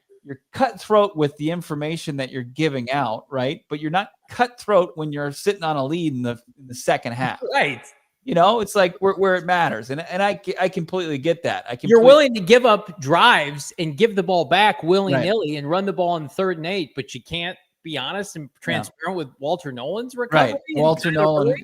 cutthroat with the information that you're giving out, right? But you're not cutthroat when you're sitting on a lead in the second half. Right. It's like where it matters. And I completely get that. You're willing to give up drives and give the ball back willy-nilly and run the ball in 3rd and 8, but you can't be honest and transparent with Walter Nolen's recovery. Right. Walter Nolen.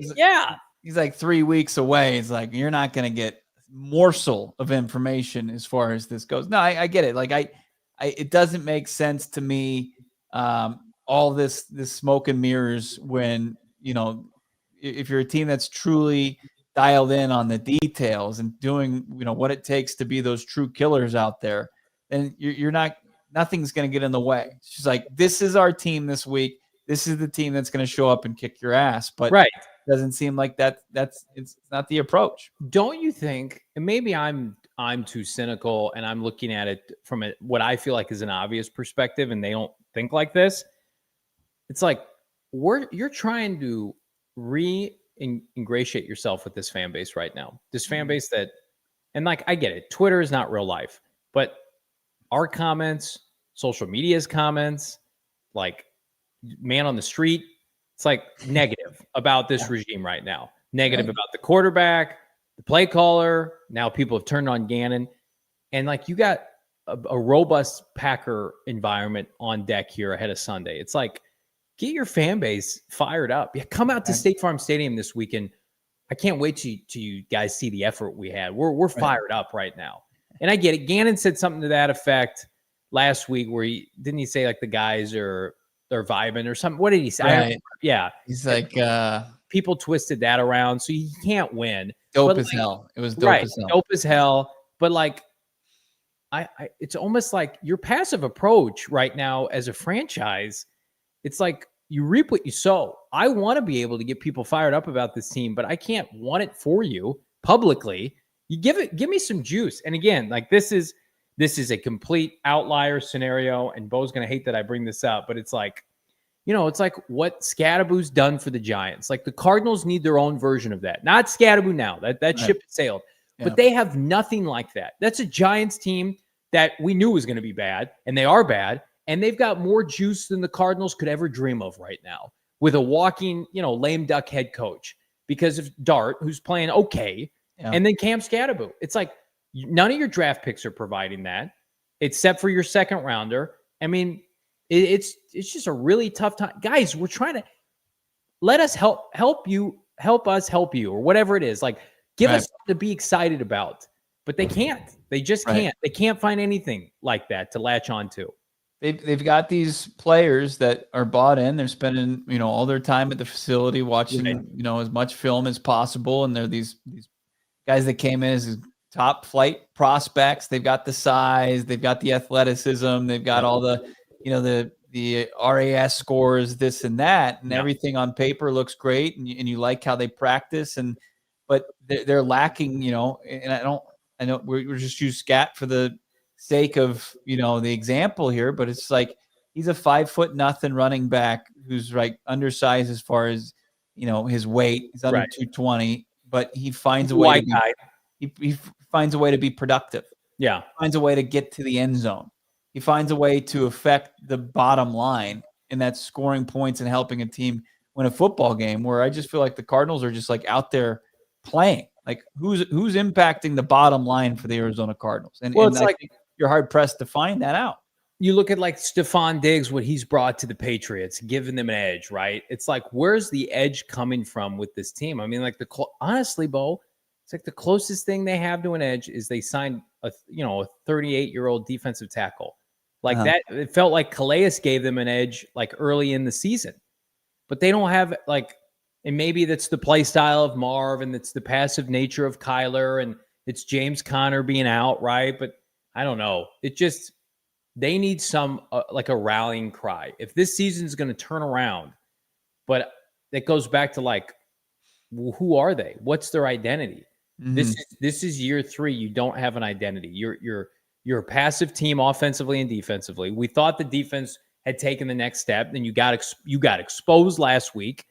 He's like 3 weeks away. It's like, you're not going to get morsel of information as far as this goes. No, I get it. Like it doesn't make sense to me. All this smoke and mirrors when, if you're a team that's truly dialed in on the details and doing, what it takes to be those true killers out there, then nothing's going to get in the way. It's just like, this is our team this week. This is the team that's going to show up and kick your ass. But it doesn't seem like it's not the approach. Don't you think, and maybe I'm too cynical and I'm looking at it from what I feel like is an obvious perspective and they don't think like this. It's like, you're trying to ingratiate yourself with this fan base right now. This fan base and like, I get it. Twitter is not real life, but our comments, social media's comments, like man on the street, it's like negative about this regime right now. Negative about the quarterback, the play caller. Now people have turned on Gannon. And like, you got a robust Packer environment on deck here ahead of Sunday. It's like, get your fan base fired up. Yeah, come out to State Farm Stadium this weekend. I can't wait to you guys see the effort we had. We're fired up right now. And I get it. Gannon said something to that effect last week where he say like the guys they're vibing or something. What did he say? Right. He's like people twisted that around, so you can't win. Dope as hell. It was dope as hell. Dope as hell. But like it's almost like your passive approach right now as a franchise. It's like you reap what you sow. I want to be able to get people fired up about this team, but I can't want it for you publicly. You give me some juice. And again, like this is a complete outlier scenario, and Bo's going to hate that I bring this up, but it's like, it's like what Scadaboo's done for the Giants. Like the Cardinals need their own version of that. Not Scadaboo now. That ship sailed. Yeah. But they have nothing like that. That's a Giants team that we knew was going to be bad, and they are bad, and they've got more juice than the Cardinals could ever dream of right now with a walking, lame duck head coach because of Dart, who's playing okay. Yeah. And then Cam Scadaboo. It's like none of your draft picks are providing that, except for your second rounder. I mean, it's just a really tough time. Guys, we're trying to let us help us help you, or whatever it is. Like, give us something to be excited about. But they can't. They just can't. They can't find anything like that to latch on to. They've got these players that are bought in. They're spending, all their time at the facility watching, as much film as possible. And they're these guys that came in as top flight prospects. They've got the size, they've got the athleticism, they've got all the, the RAS scores, this and that, and everything on paper looks great. And you like how they practice, but they're lacking, and I know we're just use Scat for the sake of, the example here, but it's like, he's a 5'0" running back who's undersized as far as, his weight. He's under 220. But he finds a way he finds a way to be productive. Yeah. Finds a way to get to the end zone. He finds a way to affect the bottom line, and that's scoring points and helping a team win a football game, where I just feel like the Cardinals are just like out there playing. Like who's impacting the bottom line for the Arizona Cardinals? And it's like you're hard pressed to find that out. You look at like Stephon Diggs, what he's brought to the Patriots, giving them an edge, right? It's like, where's the edge coming from with this team? I mean, like honestly, Bo, it's like the closest thing they have to an edge is they signed a 38-year-old defensive tackle. Like that, it felt like Calais gave them an edge like early in the season. But they don't have and maybe that's the play style of Marv, and it's the passive nature of Kyler, and it's James Conner being out, right? But I don't know. They need some like a rallying cry. If this season is going to turn around, but it goes back to like, who are they? What's their identity? This is year 3. You don't have an identity. You're a passive team offensively and defensively. We thought the defense had taken the next step, and you got exposed last week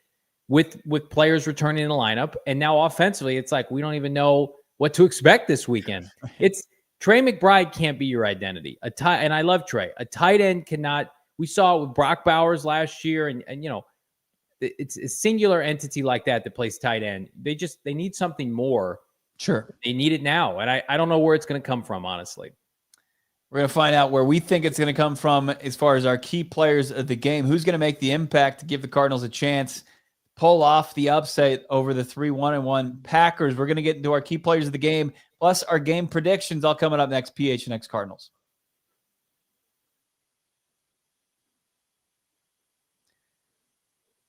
with players returning in the lineup, and now offensively, it's like we don't even know what to expect this weekend. It's Trey McBride can't be your identity. And I love Trey. A tight end cannot. We saw it with Brock Bowers last year, and it's a singular entity like that plays tight end. They need something more. Sure, they need it now, and I don't know where it's going to come from, honestly. We're going to find out where we think it's going to come from as far as our key players of the game. Who's going to make the impact to give the Cardinals a chance, pull off the upset over the 3-1-1 Packers. We're going to get into our key players of the game, plus our game predictions, all coming up next. PHNX Cardinals.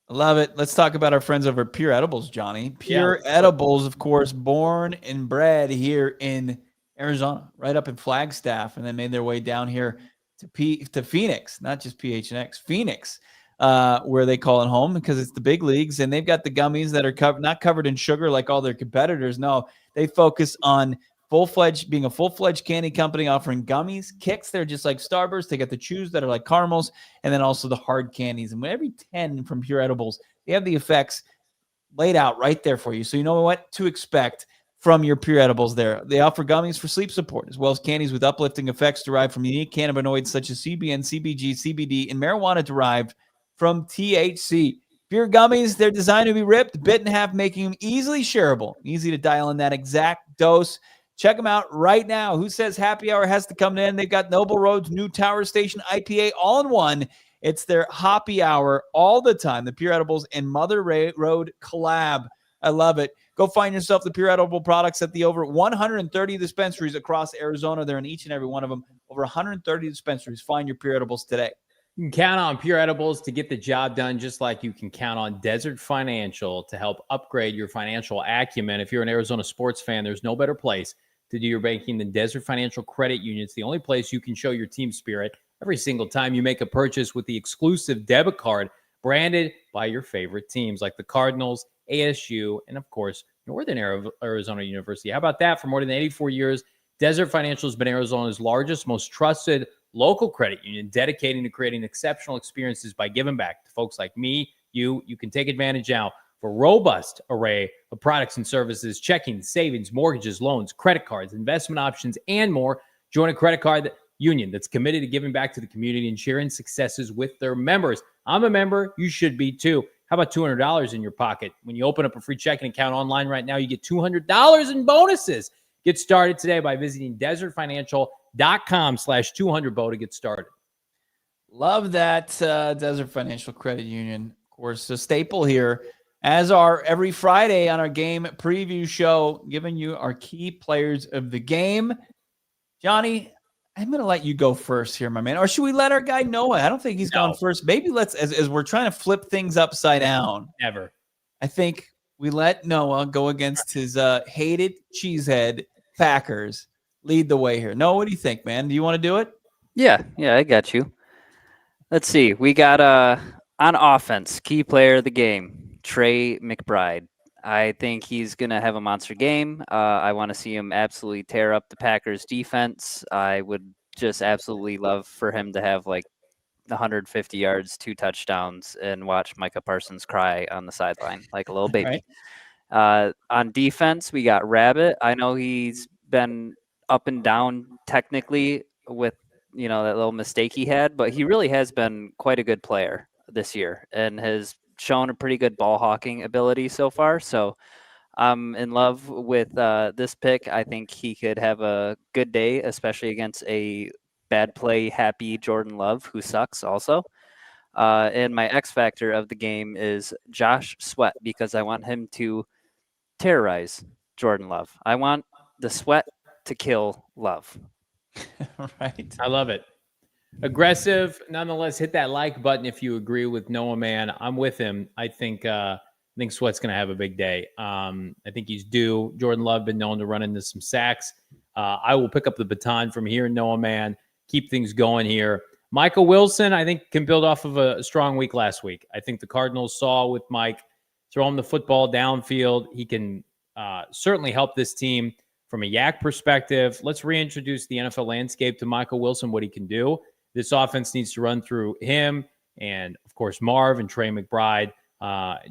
I love it. Let's talk about our friends over at Pure Edibles, Johnny. Pure Edibles, of course, born and bred here in Arizona, right up in Flagstaff, and then made their way down here to Phoenix, not just PHNX, Phoenix, where they call it home because it's the big leagues, and they've got the gummies that are not covered in sugar like all their competitors. No, they focus on being a full-fledged candy company offering gummies, kicks. They're just like Starburst. They got the chews that are like caramels, and then also the hard candies. And every 10 from Pure Edibles, they have the effects laid out right there for you, so you know what to expect from your Pure Edibles there. They offer gummies for sleep support, as well as candies with uplifting effects derived from unique cannabinoids such as CBN, CBG, CBD, and marijuana derived from THC. Pure gummies, they're designed to be ripped, bit in half, making them easily shareable. Easy to dial in that exact dose. Check them out right now. Who says happy hour has to come in? They've got Noble Road's new Tower Station IPA all in one. It's their happy hour all the time. The Pure Edibles and Mother Road collab. I love it. Go find yourself the Pure Edible products at the over 130 dispensaries across Arizona. They're in each and every one of them. Over 130 dispensaries. Find your Pure Edibles today. You can count on Pure Edibles to get the job done, just like you can count on Desert Financial to help upgrade your financial acumen. If you're an Arizona sports fan, there's no better place to do your banking than Desert Financial Credit Union. It's the only place you can show your team spirit every single time you make a purchase with the exclusive debit card branded by your favorite teams like the Cardinals, ASU, and of course, Northern Arizona University. How about that? For more than 84 years, Desert Financial has been Arizona's largest, most trusted local credit union, dedicating to creating exceptional experiences by giving back to folks like me, you. You can take advantage now for a robust array of products and services, checking, savings, mortgages, loans, credit cards, investment options, and more. Join a credit card union that's committed to giving back to the community and sharing successes with their members. I'm a member. You should be too. How about $200 in your pocket? When you open up a free checking account online right now, you get $200 in bonuses. Get started today by visiting desertfinancial.com/200BO to get started. Love that Desert Financial Credit Union, of course, a staple here, as are every Friday on our game preview show, giving you our key players of the game. Johnny, I'm going to let you go first here, my man. Or should we let our guy Noah? I don't think he's gone first. Maybe let's, as we're trying to flip things upside down. Never. I think we let Noah go against his hated cheesehead Packers, lead the way here. Noah, what do you think, man? Do you want to do it? Yeah, I got you. Let's see. We got on offense, key player of the game, Trey McBride. I think he's going to have a monster game. I want to see him absolutely tear up the Packers defense. I would just absolutely love for him to have like 150 yards, 2 touchdowns, and watch Micah Parsons cry on the sideline like a little baby. Right. On defense, we got Rabbit. I know he's been up and down technically with, that little mistake he had, but he really has been quite a good player this year and has shown a pretty good ball hawking ability so far. So I'm in love with this pick. I think he could have a good day, especially against a bad play happy Jordan Love, who sucks also. And my X factor of the game is Josh Sweat, because I want him to terrorize Jordan Love. I want the Sweat to kill Love. Right. I love it. Aggressive, nonetheless. Hit that like button if you agree with Noah, man. I'm with him. I think Sweat's going to have a big day. I think he's due. Jordan Love been known to run into some sacks. I will pick up the baton from here, Noah, man. Keep things going here. Michael Wilson, I think, can build off of a strong week last week. I think the Cardinals saw with Mike, throw him the football downfield. He can certainly help this team from a yak perspective. Let's reintroduce the NFL landscape to Michael Wilson, what he can do. This offense needs to run through him and, of course, Marv and Trey McBride.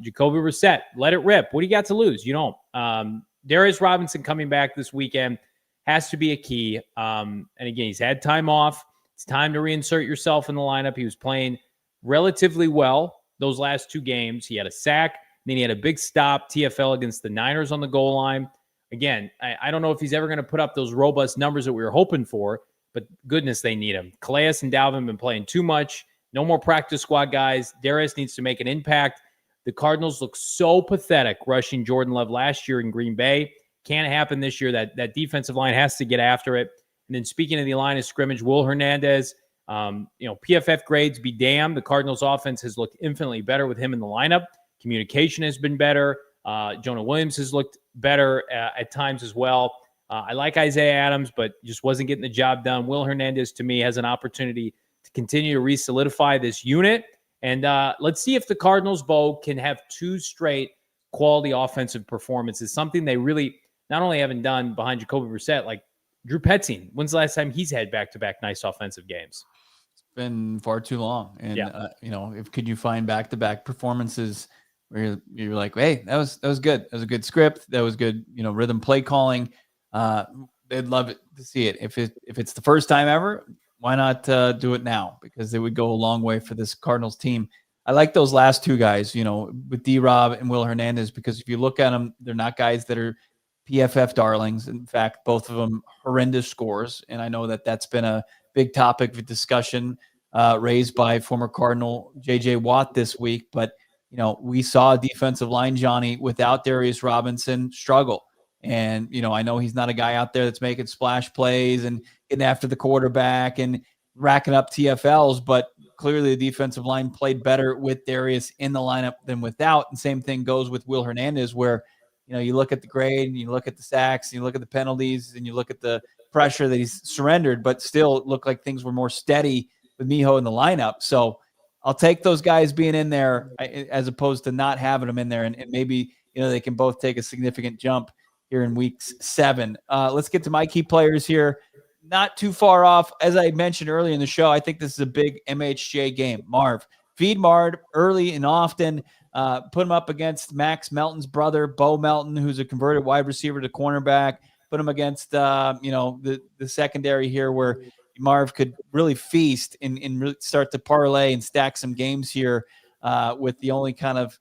Jacoby Brissett, let it rip. What do you got to lose? You don't. Darius Robinson coming back this weekend has to be a key. And again, he's had time off. It's time to reinsert yourself in the lineup. He was playing relatively well those last 2 games. He had a sack, then he had a big stop, TFL against the Niners on the goal line. Again, I don't know if he's ever going to put up those robust numbers that we were hoping for, but goodness, they need him. Calais and Dalvin have been playing too much. No more practice squad guys. Darius needs to make an impact. The Cardinals look so pathetic rushing Jordan Love last year in Green Bay. Can't happen this year. That defensive line has to get after it. And then speaking of the line of scrimmage, Will Hernandez, PFF grades be damned. The Cardinals offense has looked infinitely better with him in the lineup. Communication has been better. Jonah Williams has looked better at times as well. I like Isaiah Adams, but just wasn't getting the job done. Will Hernandez, to me, has an opportunity to continue to re-solidify this unit. And let's see if the Cardinals, Bo, can have 2 straight quality offensive performances, something they really not only haven't done behind Jacoby Brissett, like Drew Petzing. When's the last time he's had back-to-back nice offensive games? It's been far too long. And, could you find back-to-back performances where you're like, hey, that was good. That was a good script. That was good, rhythm play calling. They'd love it to see it. If it's the first time ever, why not do it now? Because it would go a long way for this Cardinals team. I like those last 2 guys, with D-Rob and Will Hernandez, because if you look at them, they're not guys that are PFF darlings. In fact, both of them horrendous scores. And I know that that's been a big topic of discussion raised by former Cardinal J.J. Watt this week. But, we saw defensive line Johnny without Darius Robinson struggle. And, I know he's not a guy out there that's making splash plays and getting after the quarterback and racking up TFLs, but clearly the defensive line played better with Darius in the lineup than without. And same thing goes with Will Hernandez, where, you look at the grade and you look at the sacks and you look at the penalties and you look at the pressure that he's surrendered, but still it looked like things were more steady with Miho in the lineup. So I'll take those guys being in there as opposed to not having them in there. And maybe, they can both take a significant jump here in week 7. Let's get to my key players here. Not too far off. As I mentioned earlier in the show, I think this is a big MHJ game. Marv. Feed Marv early and often. Put him up against Max Melton's brother, Bo Melton, who's a converted wide receiver to cornerback. Put him against, the secondary here where Marv could really feast and really start to parlay and stack some games here with the only kind of,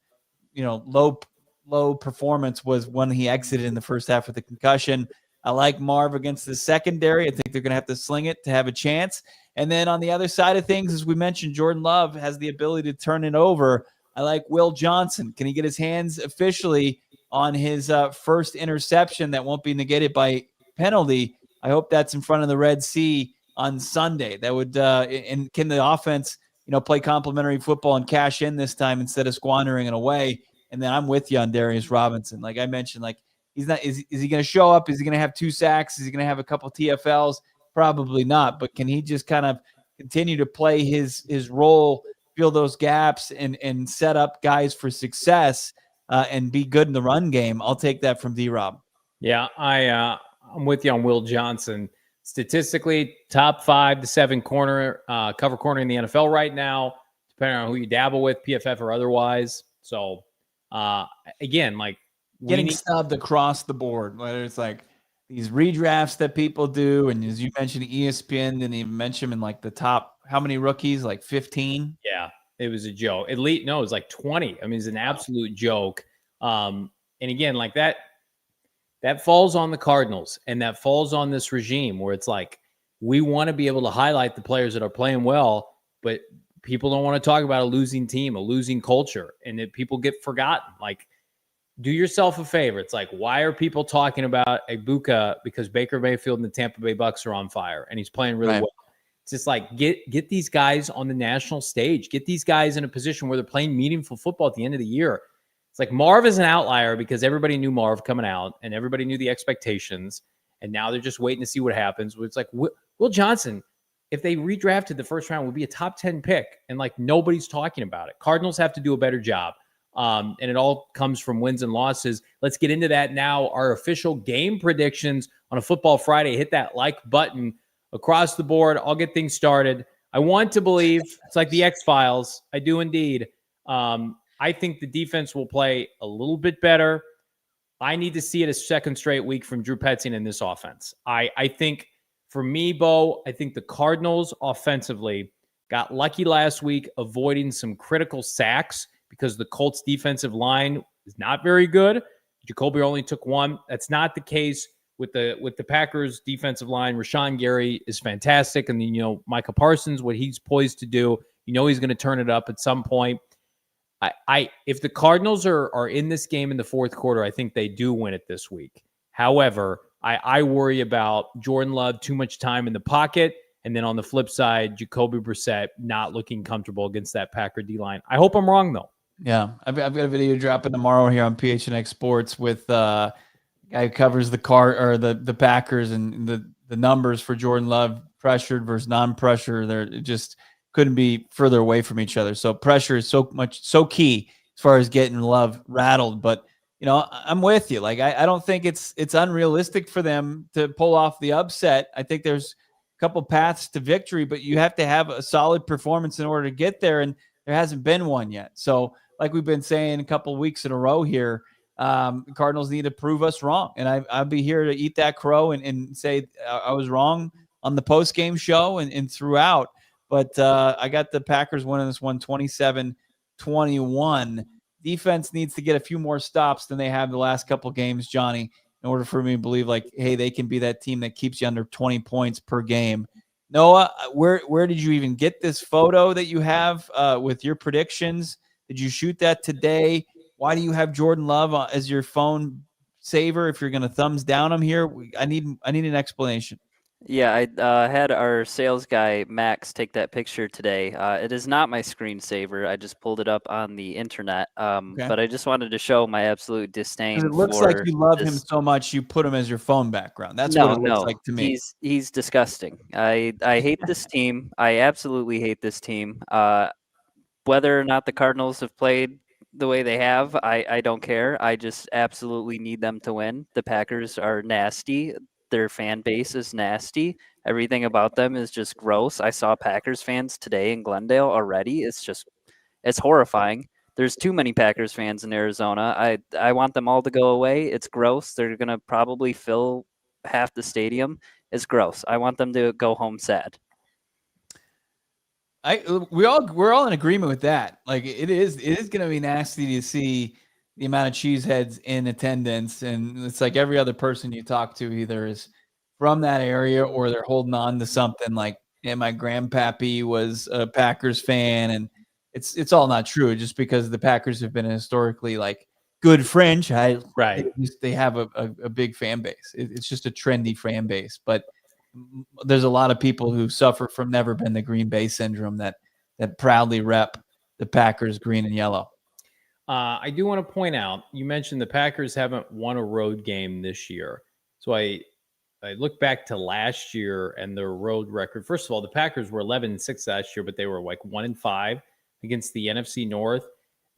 low performance was when he exited in the first half with a concussion. I like Marv against the secondary. I think they're going to have to sling it to have a chance. And then on the other side of things, as we mentioned, Jordan Love has the ability to turn it over. I like Will Johnson. Can he get his hands officially on his first interception that won't be negated by penalty? I hope that's in front of the Red Sea on Sunday. That would and can the offense, play complimentary football and cash in this time instead of squandering it away? And then I'm with you on Darius Robinson. Like I mentioned, like he's not. Is he going to show up? Is he going to have 2 sacks? Is he going to have a couple TFLs? Probably not. But can he just kind of continue to play his role, fill those gaps, and set up guys for success and be good in the run game? I'll take that from D-Rob. Yeah, I'm with you on Will Johnson. Statistically, top 5 to 7 corner cover corner in the NFL right now, depending on who you dabble with, PFF or otherwise. So again, like getting snubbed across the board, whether it's like these redrafts that people do, and as you mentioned, ESPN didn't even mention him in like the top. How many rookies? Like 15. Yeah, it was a joke. It was like 20. I mean, it's an absolute joke. And again, like that falls on the Cardinals, and that falls on this regime where it's like we want to be able to highlight the players that are playing well, but people don't want to talk about a losing team, a losing culture, and that people get forgotten. Like do yourself a favor. It's like, why are people talking about Ibuka? Because Baker Mayfield and the Tampa Bay Bucks are on fire and he's playing really well. It's just like, get these guys on the national stage. Get these guys in a position where they're playing meaningful football at the end of the year. It's like Marv is an outlier because everybody knew Marv coming out and everybody knew the expectations. And now they're just waiting to see what happens. It's like Will Johnson, if they redrafted the first round, would be a top 10 pick. And like nobody's talking about it. Cardinals have to do a better job. And it all comes from wins and losses. Let's get into that now. Our official game predictions on a Football Friday. Hit that like button across the board. I'll get things started. I want to believe it's like the X-Files. I do indeed. I think the defense will play a little bit better. I need to see it a second straight week from Drew Petzing in this offense. I think for me, Bo, I think the Cardinals offensively got lucky last week avoiding some critical sacks because the Colts defensive line is not very good. Jacoby only took one. That's not the case with the Packers defensive line. Rashawn Gary is fantastic. And then, Micah Parsons, what he's poised to do, he's going to turn it up at some point. If the Cardinals are in this game in the fourth quarter, I think they do win it this week. However, I worry about Jordan Love, too much time in the pocket. And then on the flip side, Jacoby Brissett not looking comfortable against that Packer D-line. I hope I'm wrong, though. Yeah, I've got a video dropping tomorrow here on PHNX Sports with a guy who covers the Packers and the numbers for Jordan Love, pressured versus non-pressure. They're just couldn't be further away from each other. So pressure is so key as far as getting Love rattled. But I'm with you. Like I don't think it's unrealistic for them to pull off the upset. I think there's a couple paths to victory, but you have to have a solid performance in order to get there, and there hasn't been one yet. So, like we've been saying a couple of weeks in a row here, Cardinals need to prove us wrong, and I'll be here to eat that crow and say I was wrong on the post-game show and throughout. But I got the Packers winning this one 27-21. Defense needs to get a few more stops than they have the last couple games, Johnny, in order for me to believe like, hey, they can be that team that keeps you under 20 points per game. Noah, where did you even get this photo that you have with your predictions? Did you shoot that today? Why do you have Jordan Love as your phone saver if you're going to thumbs down him here? I need an explanation. Yeah, I had our sales guy, Max, take that picture today. It is not my screensaver. I just pulled it up on the internet. Okay. But I just wanted to show my absolute disdain. It looks like you love him so much you put him as your phone background. That's what it looks like to me. He's disgusting. I hate this team. I absolutely hate this team. Whether or not the Cardinals have played the way they have, I don't care. I just absolutely need them to win. The Packers are nasty. Their fan base is nasty. Everything about them is just gross. I saw Packers fans today in Glendale already. It's horrifying. There's too many Packers fans in Arizona. I want them all to go away. It's gross. They're going to probably fill half the stadium. It's gross. I want them to go home sad. We're all in agreement with that. Like it is going to be nasty to see the amount of cheeseheads in attendance, and it's like every other person you talk to either is from that area or they're holding on to something like, yeah, my grandpappy was a Packers fan, and it's all not true. Just because the Packers have been a historically like good franchise, right? They have a big fan base. It's just a trendy fan base, but there's a lot of people who suffer from never been the Green Bay syndrome that proudly rep the Packers green and yellow. I do want to point out, you mentioned the Packers haven't won a road game this year. So I look back to last year and their road record. First of all, the Packers were 11-6 last year, but they were like 1-5 against the NFC North.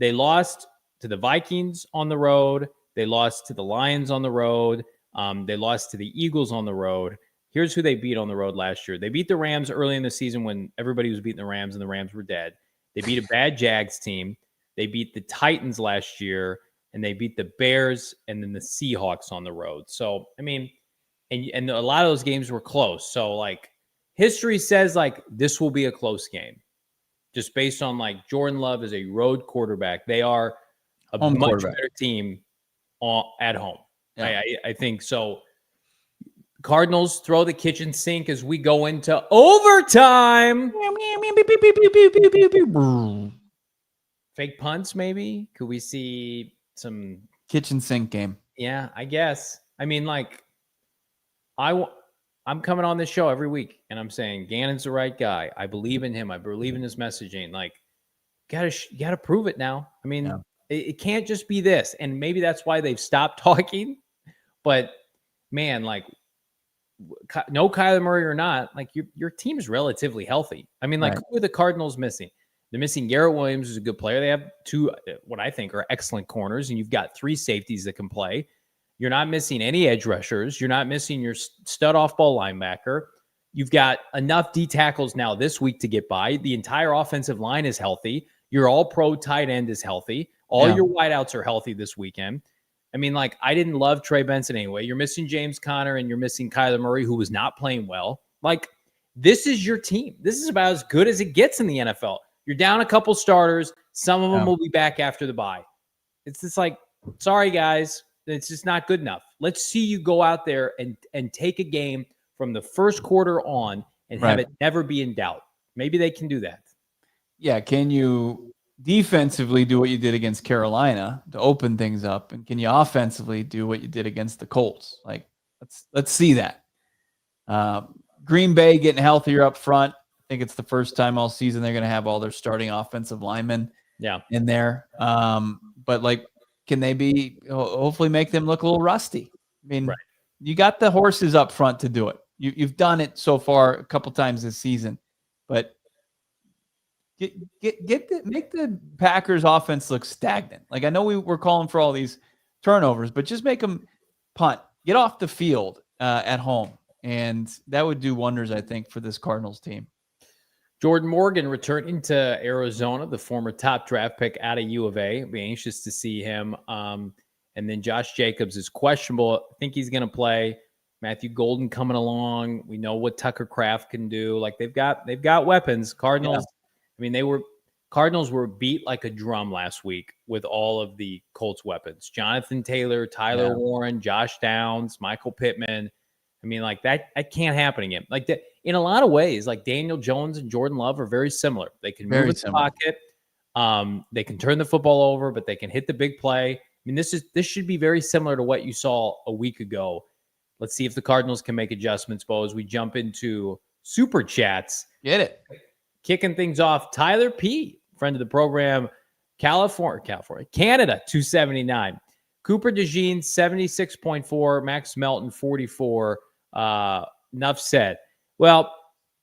They lost to the Vikings on the road. They lost to the Lions on the road. They lost to the Eagles on the road. Here's who they beat on the road last year. They beat the Rams early in the season when everybody was beating the Rams and the Rams were dead. They beat a bad Jags team. They beat the Titans last year, and they beat the Bears and then the Seahawks on the road. So, I mean, and a lot of those games were close. So, like, history says, like, this will be a close game. Just based on, like, Jordan Love is a road quarterback. They are a much better team at home. Yeah. I think so. Cardinals throw the kitchen sink as we go into overtime. Fake punts, maybe? Could we see some kitchen sink game. Yeah, I guess. I mean, like, I'm coming on this show every week, and I'm saying Gannon's the right guy. I believe in him. I believe in his messaging. Like, you gotta prove it now. I mean, it can't just be this. And maybe that's why they've stopped talking. But man, like, no Kyler Murray or not, like your team is relatively healthy. I mean, like, who are the Cardinals missing? They're missing Garrett Williams, who's a good player. They have 2, what I think are excellent corners, and you've got 3 safeties that can play. You're not missing any edge rushers. You're not missing your stud off-ball linebacker. You've got enough D tackles now this week to get by. The entire offensive line is healthy. Your all-pro tight end is healthy. All your wideouts are healthy this weekend. I mean, like, I didn't love Trey Benson anyway. You're missing James Conner, and you're missing Kyler Murray, who was not playing well. Like, this is your team. This is about as good as it gets in the NFL. You're down a couple starters. Some of them will be back after the bye. It's just like, sorry, guys. It's just not good enough. Let's see you go out there and take a game from the first quarter on and have it never be in doubt. Maybe they can do that. Yeah. Can you defensively do what you did against Carolina to open things up? And can you offensively do what you did against the Colts? Like, let's see that. Green Bay getting healthier up front. I think it's the first time all season they're going to have all their starting offensive linemen in there. But, like, can they hopefully make them look a little rusty? I mean, you got the horses up front to do it. You've done it so far a couple times this season, but make the Packers offense look stagnant. Like, I know we're calling for all these turnovers, but just make them punt, get off the field at home. And that would do wonders, I think, for this Cardinals team. Jordan Morgan returning to Arizona, the former top draft pick out of U of A. Be anxious to see him. And then Josh Jacobs is questionable. I think he's going to play. Matthew Golden coming along. We know what Tucker Kraft can do. Like, they've got weapons. Cardinals. I mean, Cardinals were beat like a drum last week with all of the Colts weapons. Jonathan Taylor, Tyler Warren, Josh Downs, Michael Pittman. I mean, like, that can't happen again. Like, that, in a lot of ways, like, Daniel Jones and Jordan Love are very similar. They can move in the pocket. They can turn the football over, but they can hit the big play. I mean, this should be very similar to what you saw a week ago. Let's see if the Cardinals can make adjustments, Bo, as we jump into Super Chats. Get it. Kicking things off, Tyler P., friend of the program, Canada, 279. Cooper DeJean, 76.4. Max Melton, 44. Enough said. Well,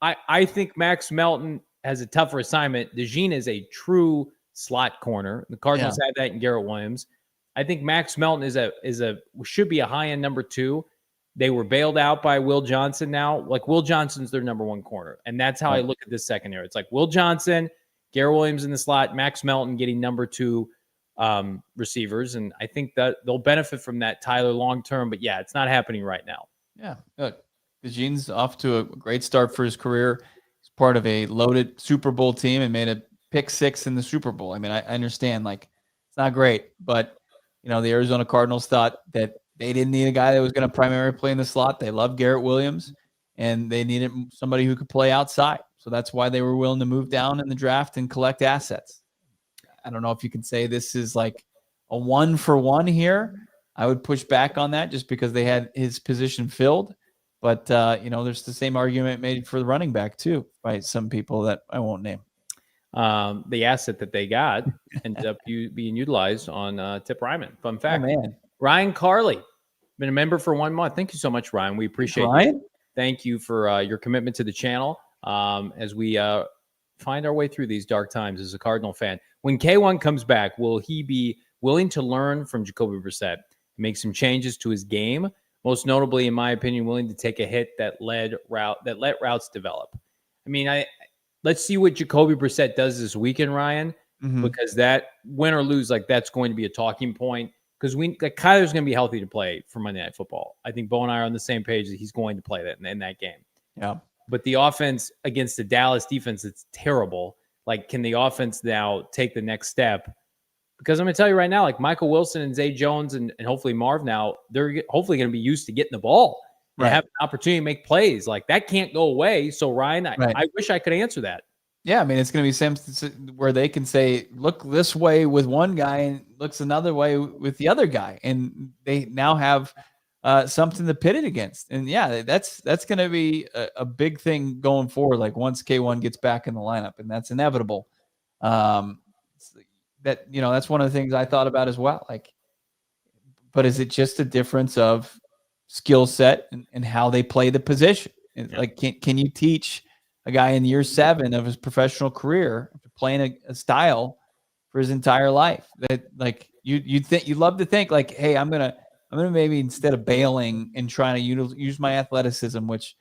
I think Max Melton has a tougher assignment. DeJean is a true slot corner. The Cardinals have that in Garrett Williams. I think Max Melton should be a high-end number 2. They were bailed out by Will Johnson now. Like, Will Johnson's their number 1 corner. And that's how I look at this secondary. It's like Will Johnson, Garrett Williams in the slot, Max Melton getting number 2 receivers. And I think that they'll benefit from that, Tyler, long-term. But, yeah, it's not happening right now. Yeah, look, DeJean's off to a great start for his career. He's part of a loaded Super Bowl team and made a pick 6 in the Super Bowl. I mean, I understand, like, it's not great. But, you know, the Arizona Cardinals thought that they didn't need a guy that was going to primarily play in the slot. They love Garrett Williams, and they needed somebody who could play outside. So that's why they were willing to move down in the draft and collect assets. I don't know if you can say this is like a 1-for-1 here. I would push back on that just because they had his position filled. But, you know, there's the same argument made for the running back, too, by some people that I won't name. The asset that they got ended up being utilized on Tip Ryman. Fun fact. Oh, man. Ryan Carley, been a member for 1 month. Thank you so much, Ryan. We appreciate it. Thank you for your commitment to the channel as we find our way through these dark times as a Cardinal fan. When K1 comes back, will he be willing to learn from Jacoby Brissett, make some changes to his game? Most notably, in my opinion, willing to take a hit that let routes develop. I mean, let's see what Jacoby Brissett does this weekend, Ryan, because that, win or lose, like, that's going to be a talking point. Because Kyler's going to be healthy to play for Monday Night Football. I think Bo and I are on the same page that he's going to play that in that game. Yeah. But the offense against the Dallas defense, it's terrible. Like, can the offense now take the next step? Because I'm going to tell you right now, like, Michael Wilson and Zay Jones and hopefully Marv now, they're hopefully going to be used to getting the ball and have an opportunity to make plays. Like, that can't go away. So, Ryan, I wish I could answer that. Yeah, I mean, it's going to be same where they can say, look this way with one guy and looks another way with the other guy. And they now have something to pit it against. And yeah, that's going to be a big thing going forward. Like once K1 gets back in the lineup, and that's inevitable. That's one of the things I thought about as well. Like, but is it just a difference of skill set and how they play the position? Yeah. Like, can you teach a guy in year 7 of his professional career playing a style for his entire life that like you'd love to think like, hey, I'm gonna maybe instead of bailing and trying to use my athleticism, which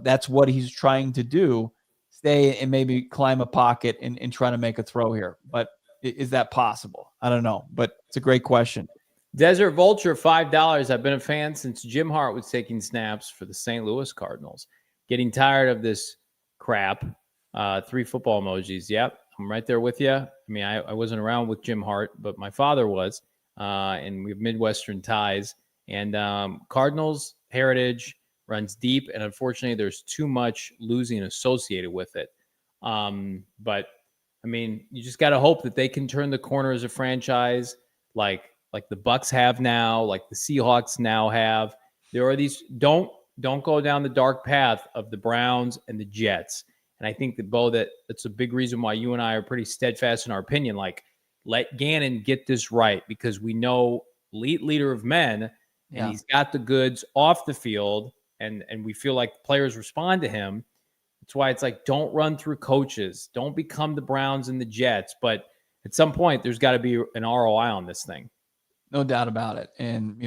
that's what he's trying to do, stay and maybe climb a pocket and try to make a throw here. But is that possible? I don't know, but it's a great question. Desert Vulture, $5. I've been a fan since Jim Hart was taking snaps for the St. Louis Cardinals. Getting tired of this crap. 3 football emojis. Yep, I'm right there with you. I mean, I wasn't around with Jim Hart, but my father was, and we have Midwestern ties. And Cardinals heritage runs deep, and unfortunately, there's too much losing associated with it. But I mean, you just got to hope that they can turn the corner as a franchise, like the Bucks have now, like the Seahawks now have. There are these don't go down the dark path of the Browns and the Jets. And I think that, Bo, that's a big reason why you and I are pretty steadfast in our opinion. Like, let Gannon get this right, because we know elite leader of men, and he's got the goods off the field, and we feel like players respond to him. That's why it's like, don't run through coaches. Don't become the Browns and the Jets. But at some point, there's got to be an ROI on this thing. No doubt about it. And,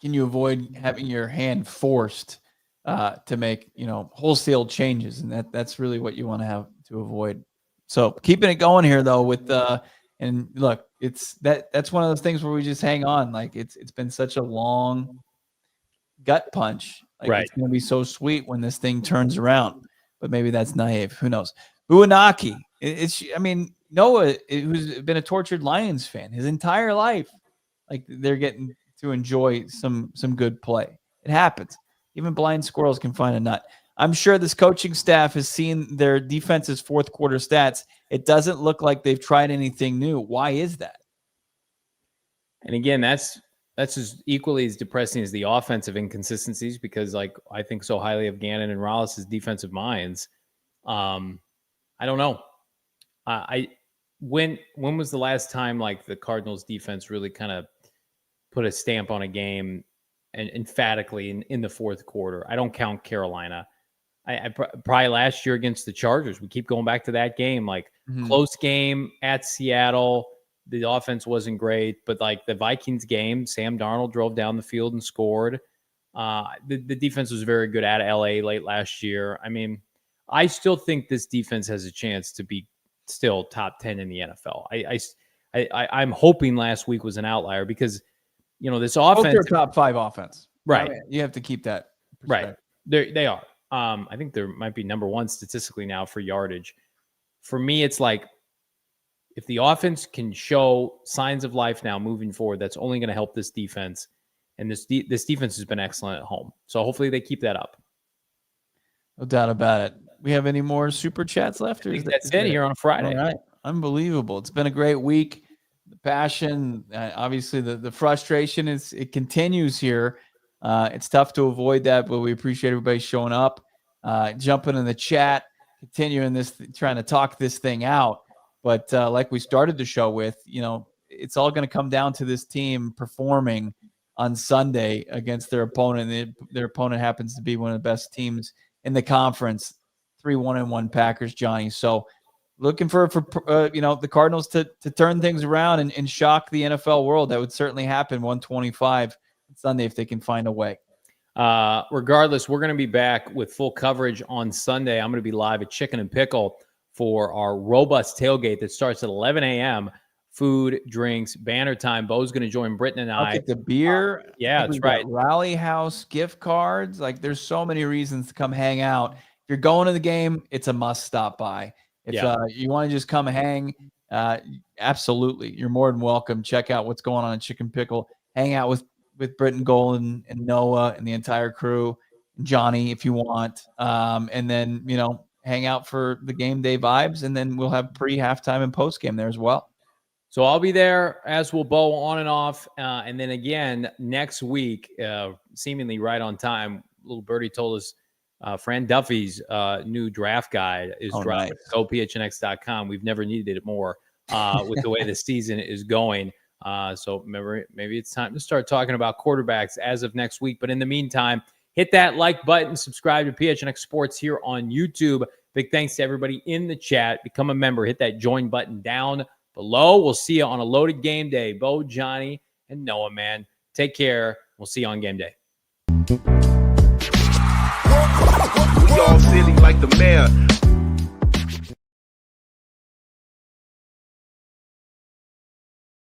can you avoid having your hand forced to make, wholesale changes? And that's really what you want to have to avoid. So keeping it going here though with and look, that's one of those things where we just hang on. Like it's been such a long gut punch. Like right. It's going to be so sweet when this thing turns around, but maybe that's naive. Who knows? Buanaki. Noah, who's been a tortured Lions fan his entire life, like they're getting to enjoy some good play. It happens. Even blind squirrels can find a nut. I'm sure this coaching staff has seen their defense's fourth quarter stats. It doesn't look like they've tried anything new. Why is that? And again, that's as equally as depressing as the offensive inconsistencies, because like I think so highly of Gannon and Rallis' defensive minds. I don't know. When was the last time like the Cardinals defense really kind of put a stamp on a game and emphatically in the fourth quarter? I don't count Carolina. I probably last year against the Chargers. We keep going back to that game, like close game at Seattle. The offense wasn't great, but like the Vikings game, Sam Darnold drove down the field and scored. The defense was very good at LA late last year. I mean, I still think this defense has a chance to be still top 10 in the NFL. I'm hoping last week was an outlier, because this offense, they're top 5 offense, right? I mean, you have to keep that right. They are. I think there might be number 1 statistically now for yardage. For me, it's like if the offense can show signs of life now moving forward, that's only going to help this defense. And this defense has been excellent at home, so hopefully they keep that up. No doubt about it. We have any more super chats left? Or that's it here on a Friday. All right. Unbelievable. It's been a great week. The passion, obviously the frustration it continues here. It's tough to avoid that, but we appreciate everybody showing up, jumping in the chat, continuing this, trying to talk this thing out. But like we started the show with, it's all going to come down to this team performing on Sunday against their opponent. Their opponent happens to be one of the best teams in the conference, 3-1-1 Packers, Johnny. So looking for the Cardinals to turn things around and shock the NFL world. That would certainly happen 125 Sunday if they can find a way. Regardless, we're going to be back with full coverage on Sunday. I'm going to be live at Chicken and Pickle for our robust tailgate that starts at 11 a.m. Food, drinks, banner time. Bo's going to join Britton and I. I'll get the beer. Yeah, that's right. Rally House gift cards. Like there's so many reasons to come hang out. If you're going to the game, it's a must stop by. If you want to just come hang, absolutely. You're more than welcome. Check out what's going on in Chicken Pickle. Hang out with Britton and Noah and the entire crew, and Johnny, if you want. And then, hang out for the game day vibes, and then we'll have pre-halftime and post-game there as well. So I'll be there, as will Bo, on and off. And then again, next week, seemingly right on time, little birdie told us Fran Duffy's new draft guide is dropping. Nice. Go PHNX.com. We've never needed it more with the way the season is going. So maybe it's time to start talking about quarterbacks as of next week. But in the meantime, hit that like button, subscribe to PHNX Sports here on YouTube. Big thanks to everybody in the chat. Become a member. Hit that join button down below. We'll see you on a loaded game day. Bo, Johnny, and Noah, man. Take care. We'll see you on game day. We all silly like the mayor.